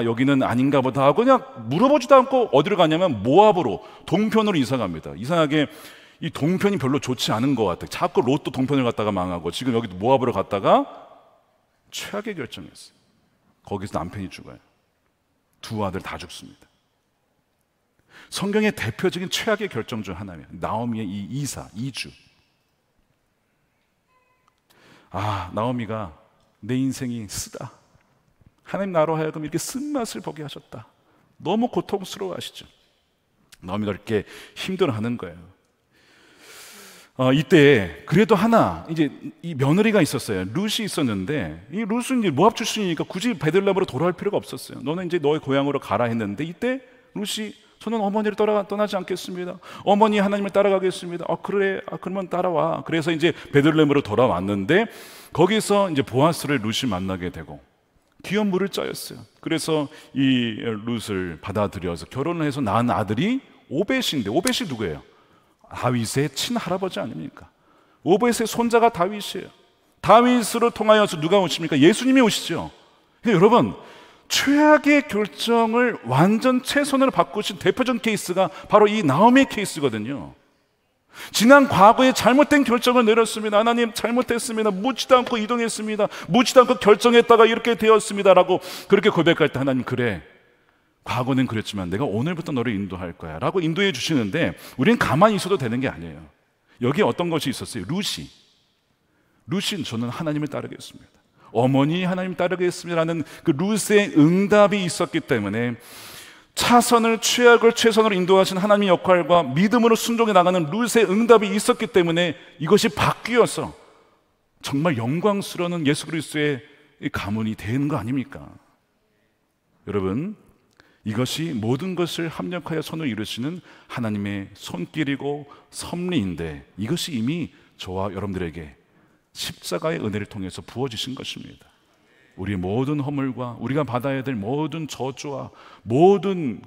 여기는 아닌가 보다 하고 그냥 물어보지도 않고 어디로 가냐면 모압으로, 동편으로 이사 갑니다. 이상하게 이 동편이 별로 좋지 않은 것 같아요. 자꾸 롯도 동편을 갔다가 망하고 지금 여기 모압으로 갔다가 최악의 결정이었어요. 거기서 남편이 죽어요. 두 아들 다 죽습니다. 성경의 대표적인 최악의 결정 중 하나예요. 나오미의 이 이주. 나오미가 내 인생이 쓰다. 하나님 나로 하여금 이렇게 쓴맛을 보게 하셨다. 너무 고통스러워 하시죠. 나오미가 이렇게 힘들어하는 거예요. 이때 그래도 하나 이제 이 며느리가 있었어요. 룻이 있었는데 이 룻은 이제 모압 출신이니까 굳이 베들레헴으로 돌아올 필요가 없었어요. 너는 이제 너의 고향으로 가라 했는데 이때 룻이 저는 어머니를 떠나지 않겠습니다. 어머니 하나님을 따라가겠습니다. 그래, 그러면 따라와. 그래서 이제 베들레헴으로 돌아왔는데 거기서 이제 보아스를 룻이 만나게 되고 귀한 물을 짜였어요. 그래서 이 룻을 받아들여서 결혼을 해서 낳은 아들이 오벳인데, 오벳이 누구예요? 다윗의 친할아버지 아닙니까? 오벳의 손자가 다윗이에요. 다윗으로 통하여서 누가 오십니까? 예수님이 오시죠. 여러분, 최악의 결정을 완전 최선으로 바꾸신 대표적인 케이스가 바로 이 나오미의 케이스거든요. 지난 과거에 잘못된 결정을 내렸습니다. 하나님 잘못했습니다. 묻지도 않고 이동했습니다. 묻지도 않고 결정했다가 이렇게 되었습니다 라고 그렇게 고백할 때 하나님 그래, 과거는 그랬지만 내가 오늘부터 너를 인도할 거야 라고 인도해 주시는데 우리는 가만히 있어도 되는 게 아니에요. 여기에 어떤 것이 있었어요? 룻이 저는 하나님을 따르겠습니다. 어머니 하나님 따르겠습니다라는 그 룻의 응답이 있었기 때문에 차선을 최악을 최선으로 인도하신 하나님의 역할과 믿음으로 순종해 나가는 룻의 응답이 있었기 때문에 이것이 바뀌어서 정말 영광스러운 예수 그리스도의 가문이 되는 거 아닙니까? 여러분, 이것이 모든 것을 합력하여 선을 이루시는 하나님의 손길이고 섭리인데 이것이 이미 저와 여러분들에게 십자가의 은혜를 통해서 부어주신 것입니다. 우리의 모든 허물과 우리가 받아야 될 모든 저주와 모든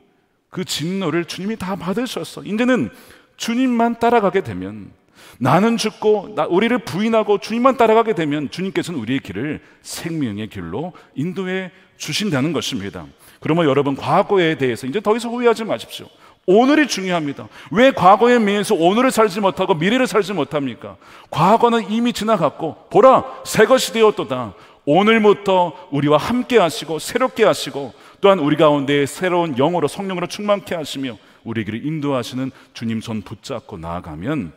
그 진노를 주님이 다 받으셔서 이제는 주님만 따라가게 되면, 나는 죽고 우리를 부인하고 주님만 따라가게 되면 주님께서는 우리의 길을 생명의 길로 인도해 주신다는 것입니다. 그러면 여러분, 과거에 대해서 이제 더 이상 후회하지 마십시오. 오늘이 중요합니다. 왜 과거에 매여서 오늘을 살지 못하고 미래를 살지 못합니까? 과거는 이미 지나갔고 보라, 새 것이 되었도다. 오늘부터 우리와 함께 하시고 새롭게 하시고 또한 우리 가운데 새로운 영으로 성령으로 충만케 하시며 우리 길을 인도하시는 주님 손 붙잡고 나아가면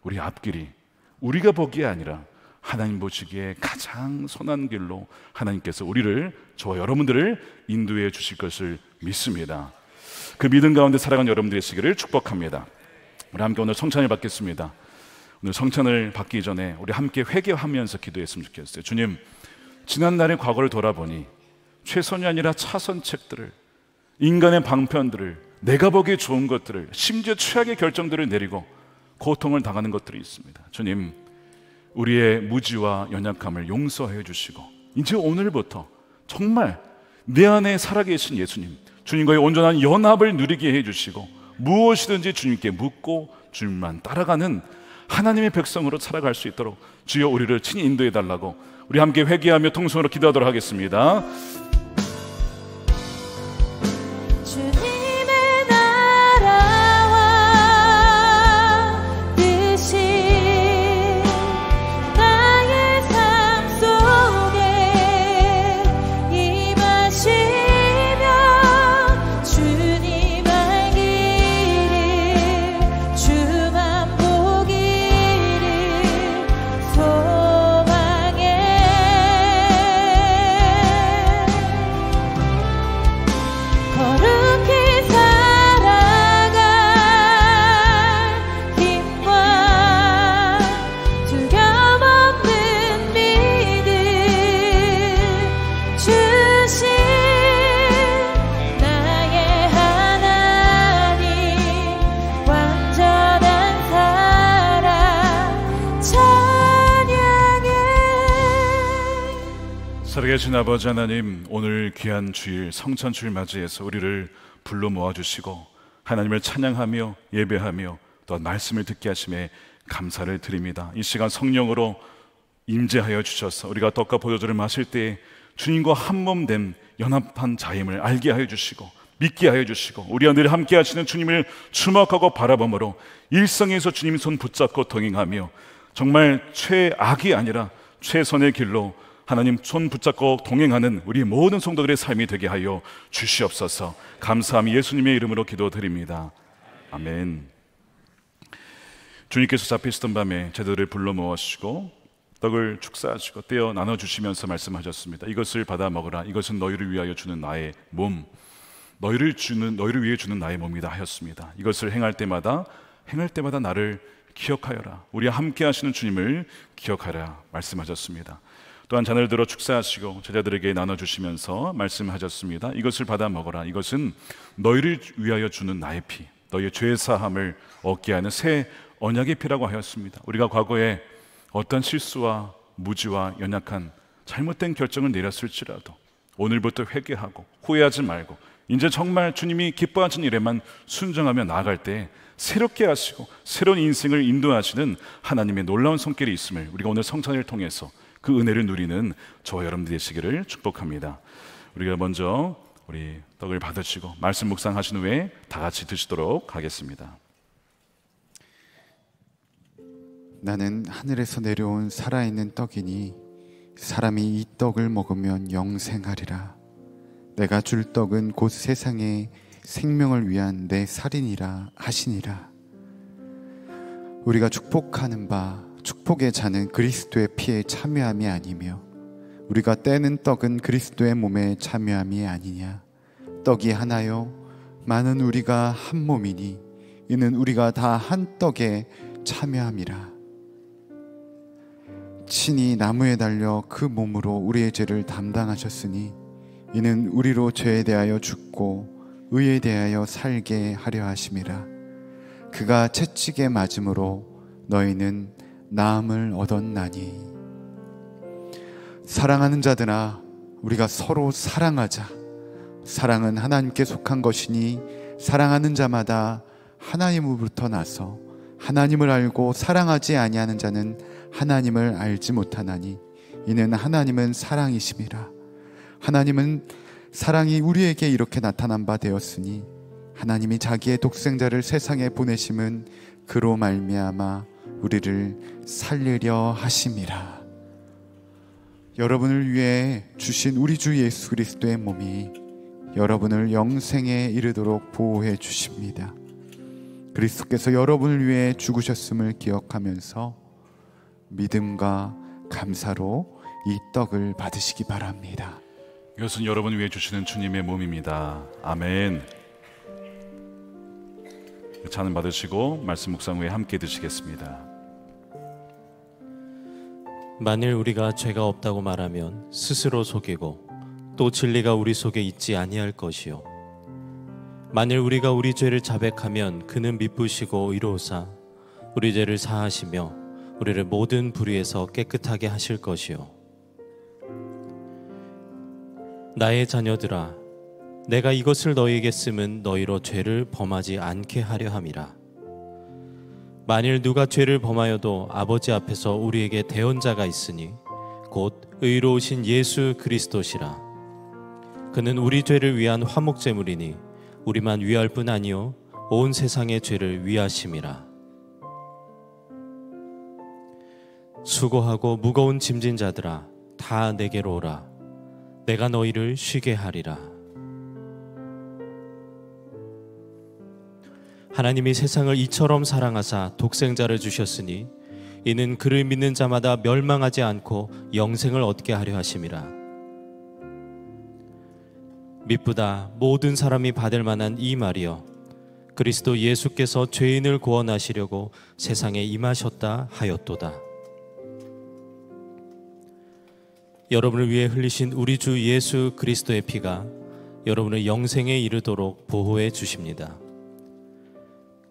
우리 앞길이 우리가 보기에 아니라 하나님 보시기에 가장 선한 길로 하나님께서 우리를, 저와 여러분들을 인도해 주실 것을 믿습니다. 그 믿음 가운데 살아가는 여러분들의 시기를 축복합니다. 우리 함께 오늘 성찬을 받겠습니다. 오늘 성찬을 받기 전에 우리 함께 회개하면서 기도했으면 좋겠어요. 주님, 지난날의 과거를 돌아보니 최선이 아니라 차선책들을, 인간의 방편들을, 내가 보기에 좋은 것들을, 심지어 최악의 결정들을 내리고 고통을 당하는 것들이 있습니다. 주님, 우리의 무지와 연약함을 용서해 주시고 이제 오늘부터 정말 내 안에 살아계신 예수님, 주님과의 온전한 연합을 누리게 해주시고 무엇이든지 주님께 묻고 주님만 따라가는 하나님의 백성으로 살아갈 수 있도록 주여 우리를 친히 인도해 달라고 우리 함께 회개하며 통성으로 기도하도록 하겠습니다. 살아계신 아버지 하나님, 오늘 귀한 주일 성찬주일 맞이해서 우리를 불러 모아주시고 하나님을 찬양하며 예배하며 또한 말씀을 듣게 하심에 감사를 드립니다. 이 시간 성령으로 임재하여 주셔서 우리가 떡과 포도주를 마실 때 주님과 한몸 된 연합한 자임을 알게 하여 주시고 믿게 하여 주시고 우리와 늘 함께 하시는 주님을 주목하고 바라봄으로 일상에서 주님 손 붙잡고 동행하며 정말 최악이 아니라 최선의 길로 하나님 손 붙잡고 동행하는 우리 모든 성도들의 삶이 되게 하여 주시옵소서. 감사함이 예수님의 이름으로 기도드립니다. 아멘. 주님께서 잡히시던 밤에 제자들을 불러 모으시고 떡을 축사하시고 떼어 나눠주시면서 말씀하셨습니다. 이것을 받아 먹으라. 이것은 너희를 위하여 주는 나의 몸, 너희를 위해 주는 나의 몸이다 하였습니다. 이것을 행할 때마다 나를 기억하여라. 우리와 함께 하시는 주님을 기억하라 말씀하셨습니다. 또한 잔을 들어 축사하시고 제자들에게 나눠주시면서 말씀하셨습니다. 이것을 받아 먹어라. 이것은 너희를 위하여 주는 나의 피, 너희의 죄사함을 얻게 하는 새 언약의 피라고 하였습니다. 우리가 과거에 어떤 실수와 무지와 연약한 잘못된 결정을 내렸을지라도 오늘부터 회개하고 후회하지 말고 이제 정말 주님이 기뻐하시는 일에만 순종하며 나아갈 때 새롭게 하시고 새로운 인생을 인도하시는 하나님의 놀라운 손길이 있음을 우리가 오늘 성찬을 통해서 그 은혜를 누리는 저와 여러분들 되시기를 축복합니다. 우리가 먼저 우리 떡을 받으시고 말씀 묵상하신 후에 다 같이 드시도록 하겠습니다. 나는 하늘에서 내려온 살아있는 떡이니 사람이 이 떡을 먹으면 영생하리라. 내가 줄 떡은 곧 세상의 생명을 위한 내 살이니라 하시니라. 우리가 축복하는 바 축복의 잔은 그리스도의 피에 참여함이 아니며 우리가 떼는 떡은 그리스도의 몸에 참여함이 아니냐. 떡이 하나요 많은 우리가 한 몸이니 이는 우리가 다 한 떡에 참여함이라. 친히 나무에 달려 그 몸으로 우리의 죄를 담당하셨으니 이는 우리로 죄에 대하여 죽고 의에 대하여 살게 하려 하심이라. 그가 채찍에 맞음으로 너희는 나음을 얻었나니. 사랑하는 자들아, 우리가 서로 사랑하자. 사랑은 하나님께 속한 것이니 사랑하는 자마다 하나님으로부터 나서 하나님을 알고 사랑하지 아니하는 자는 하나님을 알지 못하나니 이는 하나님은 사랑이심이라. 하나님은 사랑이 우리에게 이렇게 나타난 바 되었으니 하나님이 자기의 독생자를 세상에 보내심은 그로 말미암아 우리를 살리려 하심이라. 여러분을 위해 주신 우리 주 예수 그리스도의 몸이 여러분을 영생에 이르도록 보호해 주십니다. 그리스도께서 여러분을 위해 죽으셨음을 기억하면서 믿음과 감사로 이 떡을 받으시기 바랍니다. 이것은 여러분을 위해 주시는 주님의 몸입니다. 아멘. 잔을 받으시고 말씀 묵상 후에 함께 드시겠습니다. 만일 우리가 죄가 없다고 말하면 스스로 속이고 또 진리가 우리 속에 있지 아니할 것이요 만일 우리가 우리 죄를 자백하면 그는 미쁘시고 의로우사 우리 죄를 사하시며 우리를 모든 불의에서 깨끗하게 하실 것이요 나의 자녀들아 내가 이것을 너희에게 쓰면 너희로 죄를 범하지 않게 하려 함이라. 만일 누가 죄를 범하여도 아버지 앞에서 우리에게 대언자가 있으니 곧 의로우신 예수 그리스도시라. 그는 우리 죄를 위한 화목제물이니 우리만 위할 뿐 아니요 온 세상의 죄를 위하심이라. 수고하고 무거운 짐진 자들아 다 내게로 오라. 내가 너희를 쉬게 하리라. 하나님이 세상을 이처럼 사랑하사 독생자를 주셨으니 이는 그를 믿는 자마다 멸망하지 않고 영생을 얻게 하려 하심이라. 미쁘다 모든 사람이 받을 만한 이 말이여 그리스도 예수께서 죄인을 구원하시려고 세상에 임하셨다 하였도다. 여러분을 위해 흘리신 우리 주 예수 그리스도의 피가 여러분을 영생에 이르도록 보호해 주십니다.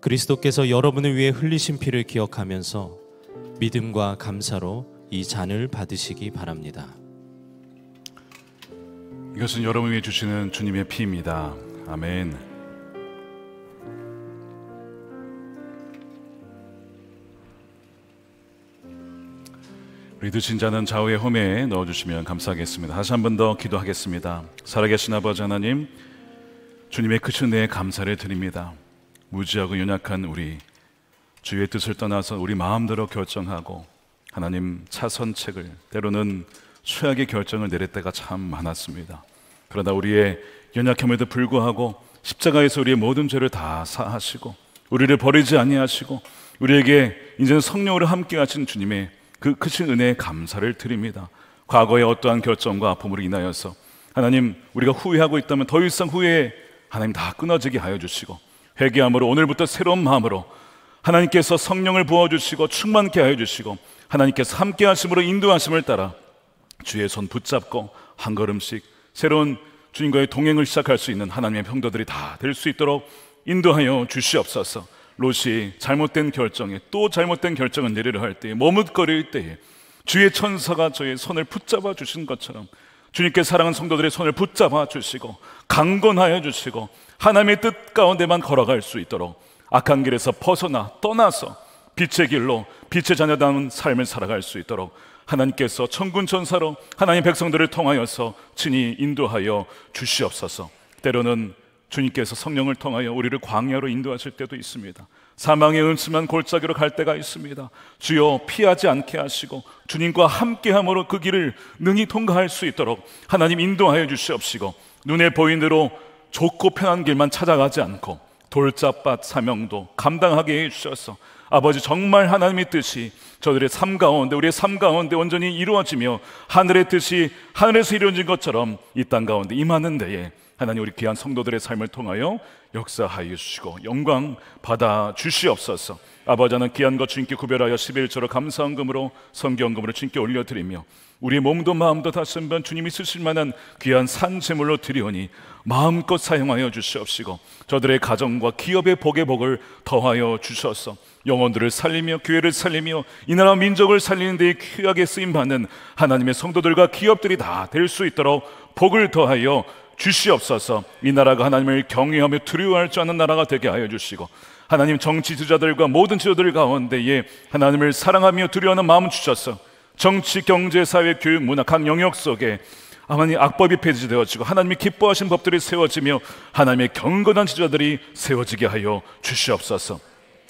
그리스도께서 여러분을 위해 흘리신 피를 기억하면서 믿음과 감사로 이 잔을 받으시기 바랍니다. 이것은 여러분이 주시는 주님의 피입니다. 아멘. 우리 드신 자는 좌우의 홈에 넣어주시면 감사하겠습니다. 다시 한 번 더 기도하겠습니다. 살아계신 아버지 하나님, 주님의 크신 은혜에 감사를 드립니다. 무지하고 연약한 우리, 주의 뜻을 떠나서 우리 마음대로 결정하고 하나님 차선책을, 때로는 최악의 결정을 내릴 때가 참 많았습니다. 그러나 우리의 연약함에도 불구하고 십자가에서 우리의 모든 죄를 다 사하시고 우리를 버리지 아니하시고 우리에게 이제는 성령으로 함께 하신 주님의 그 크신 은혜에 감사를 드립니다. 과거의 어떠한 결정과 아픔으로 인하여서 하나님, 우리가 후회하고 있다면 더 이상 후회 하나님 다 끊어지게 하여 주시고, 회개함으로 오늘부터 새로운 마음으로 하나님께서 성령을 부어주시고 충만케 하여 주시고 하나님께서 함께 하심으로 인도하심을 따라 주의 손 붙잡고 한 걸음씩 새로운 주님과의 동행을 시작할 수 있는 하나님의 평도들이 다 될 수 있도록 인도하여 주시옵소서. 롯이 잘못된 결정에 또 잘못된 결정을 내리려 할 때에, 머뭇거릴 때에 주의 천사가 저의 손을 붙잡아 주신 것처럼 주님께 사랑하는 성도들의 손을 붙잡아 주시고 강건하여 주시고 하나님의 뜻 가운데만 걸어갈 수 있도록 악한 길에서 벗어나 떠나서 빛의 길로 빛의 자녀다운 삶을 살아갈 수 있도록 하나님께서 천군 천사로 하나님 백성들을 통하여서 친히 인도하여 주시옵소서. 때로는 주님께서 성령을 통하여 우리를 광야로 인도하실 때도 있습니다. 사망의 음침한 골짜기로 갈 때가 있습니다. 주여, 피하지 않게 하시고 주님과 함께함으로 그 길을 능히 통과할 수 있도록 하나님 인도하여 주시옵시고, 눈에 보이는 대로 좋고 편한 길만 찾아가지 않고 돌짝밭 사명도 감당하게 해주셔서 아버지, 정말 하나님의 뜻이 저들의 삶 가운데, 우리의 삶 가운데 온전히 이루어지며 하늘의 뜻이 하늘에서 이루어진 것처럼 이 땅 가운데 임하는 데에 하나님, 우리 귀한 성도들의 삶을 통하여 역사하여 주시고 영광 받아 주시옵소서. 아버지, 하나님 귀한 것 주님께 구별하여 11조로 감사헌금으로 성경금으로 주님께 올려드리며 우리의 몸도 마음도 다시 한번 주님이 쓰실 만한 귀한 산제물로 드리오니 마음껏 사용하여 주시옵시고 저들의 가정과 기업의 복의 복을 더하여 주셔서 영혼들을 살리며 교회를 살리며 이 나라 민족을 살리는 데에 귀하게 쓰임받는 하나님의 성도들과 기업들이 다 될 수 있도록 복을 더하여 주시옵소서. 이 나라가 하나님을 경외하며 두려워할 줄 아는 나라가 되게 하여 주시고 하나님, 정치 지도자들과 모든 지도들 가운데에 하나님을 사랑하며 두려워하는 마음 주셔서 정치, 경제, 사회, 교육, 문화 각 영역 속에 하나님 악법이 폐지되어지고 하나님이 기뻐하신 법들이 세워지며 하나님의 경건한 지도자들이 세워지게 하여 주시옵소서.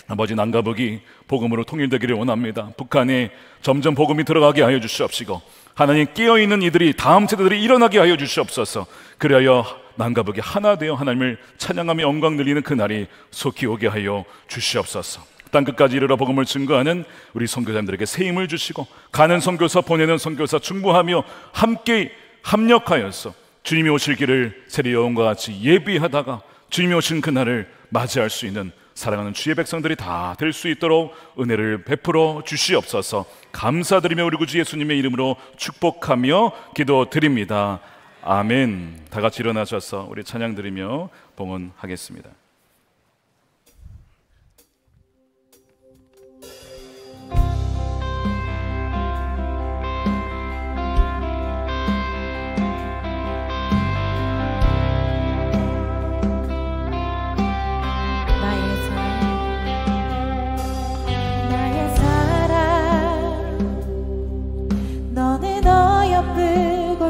아버지, 남과 북이 복음으로 통일되기를 원합니다. 북한에 점점 복음이 들어가게 하여 주시옵시고 하나님, 깨어있는 이들이 다음 세대들이 일어나게 하여 주시옵소서. 그리하여 남과 북이 하나 되어 하나님을 찬양하며 영광 늘리는 그날이 속히 오게 하여 주시옵소서. 땅끝까지 이르러 복음을 증거하는 우리 선교사님들에게 새 힘을 주시고 가는 선교사, 보내는 선교사 충고하며 함께 합력하여서 주님이 오실 길을 세례 요한과 같이 예비하다가 주님이 오신 그날을 맞이할 수 있는 사랑하는 주의 백성들이 다 될 수 있도록 은혜를 베풀어 주시옵소서. 감사드리며 우리 구주 예수님의 이름으로 축복하며 기도드립니다. 아멘. 다 같이 일어나셔서 우리 찬양 드리며 봉헌하겠습니다.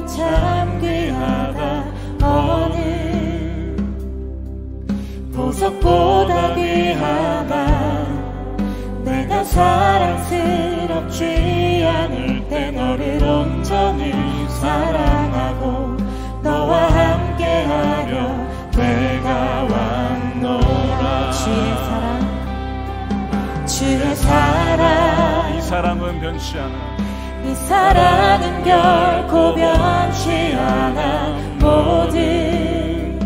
참 귀하다. 어느 보석보다 귀하다. 내가 사랑스럽지 않을 때 너를 온전히 사랑하고 너와 함께하려 내가 왔노라. 주의 사랑, 이 사랑은 변치 않아. 이 사랑은 결코 변치 않아. 모든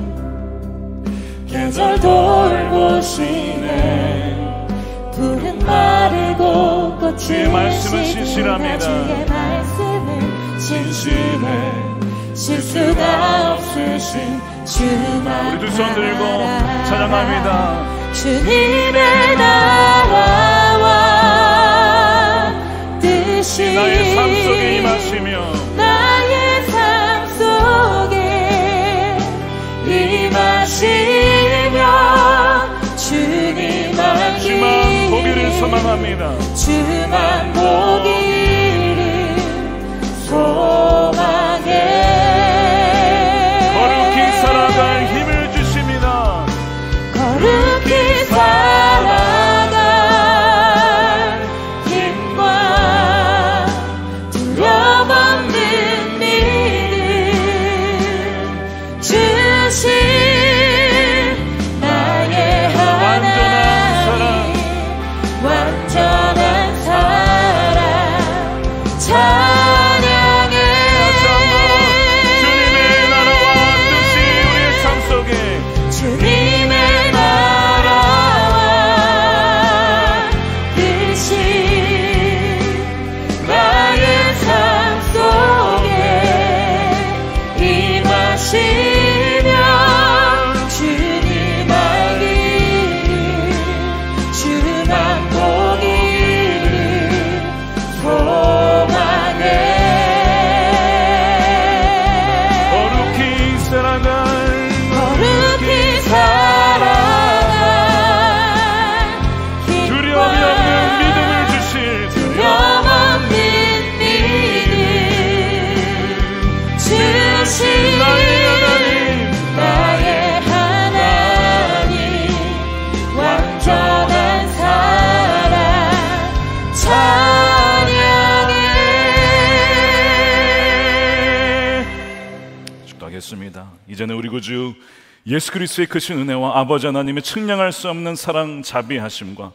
계절 돌보시네. 푸른 마르고 꽃이 주의 말씀은 진실합니다. 주의 말씀은 진실해. 실수가 없으신 주만. 우리 두 손 들고 찬양합니다. 주님의 나라와 뜻이 나의 삶 속에 임하시며 나의 삶 속에 소망합니다. 주만 보기를 소망해. 거룩히 살아갈 힘을 주십니다. 거룩히 살아갈 힘과 두려움없는 믿음 주신 나의 하나님, 완전한 사랑 찬양해. 주님의 나라와 뜻이 우리의 삶 속에 주님의 나라와 뜻이 나의 삶 속에 임하시며 주님 알기를 주만 보기를 소망해. 거룩히 살아갈 거룩히 살아갈 두려움이 없는 믿음을 주실 두려움 없는 믿음 주신 나의 하나님, 나의 하나님, 완전한 사랑 찬양해. 축도하겠습니다. 이제는 우리 구주 예수 그리스도의 크신 은혜와 아버지 하나님의 측량할 수 없는 사랑 자비하심과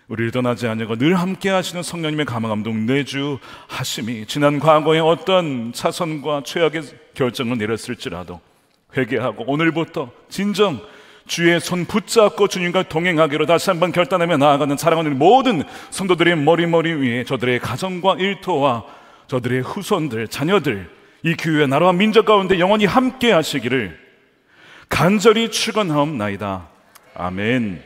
우리를 떠나지 않으고 늘 함께 하시는 성령님의 감화감동 내주하심이 지난 과거의 어떤 차선과 최악의 결정을 내렸을지라도 회개하고 오늘부터 진정 주의 손 붙잡고 주님과 동행하기로 다시 한번 결단하며 나아가는 사랑하는 모든 성도들의 머리 위에 저들의 가정과 일터와 저들의 후손들, 자녀들, 이 교회 나라와 민족 가운데 영원히 함께 하시기를 간절히 축원하옵나이다. 아멘.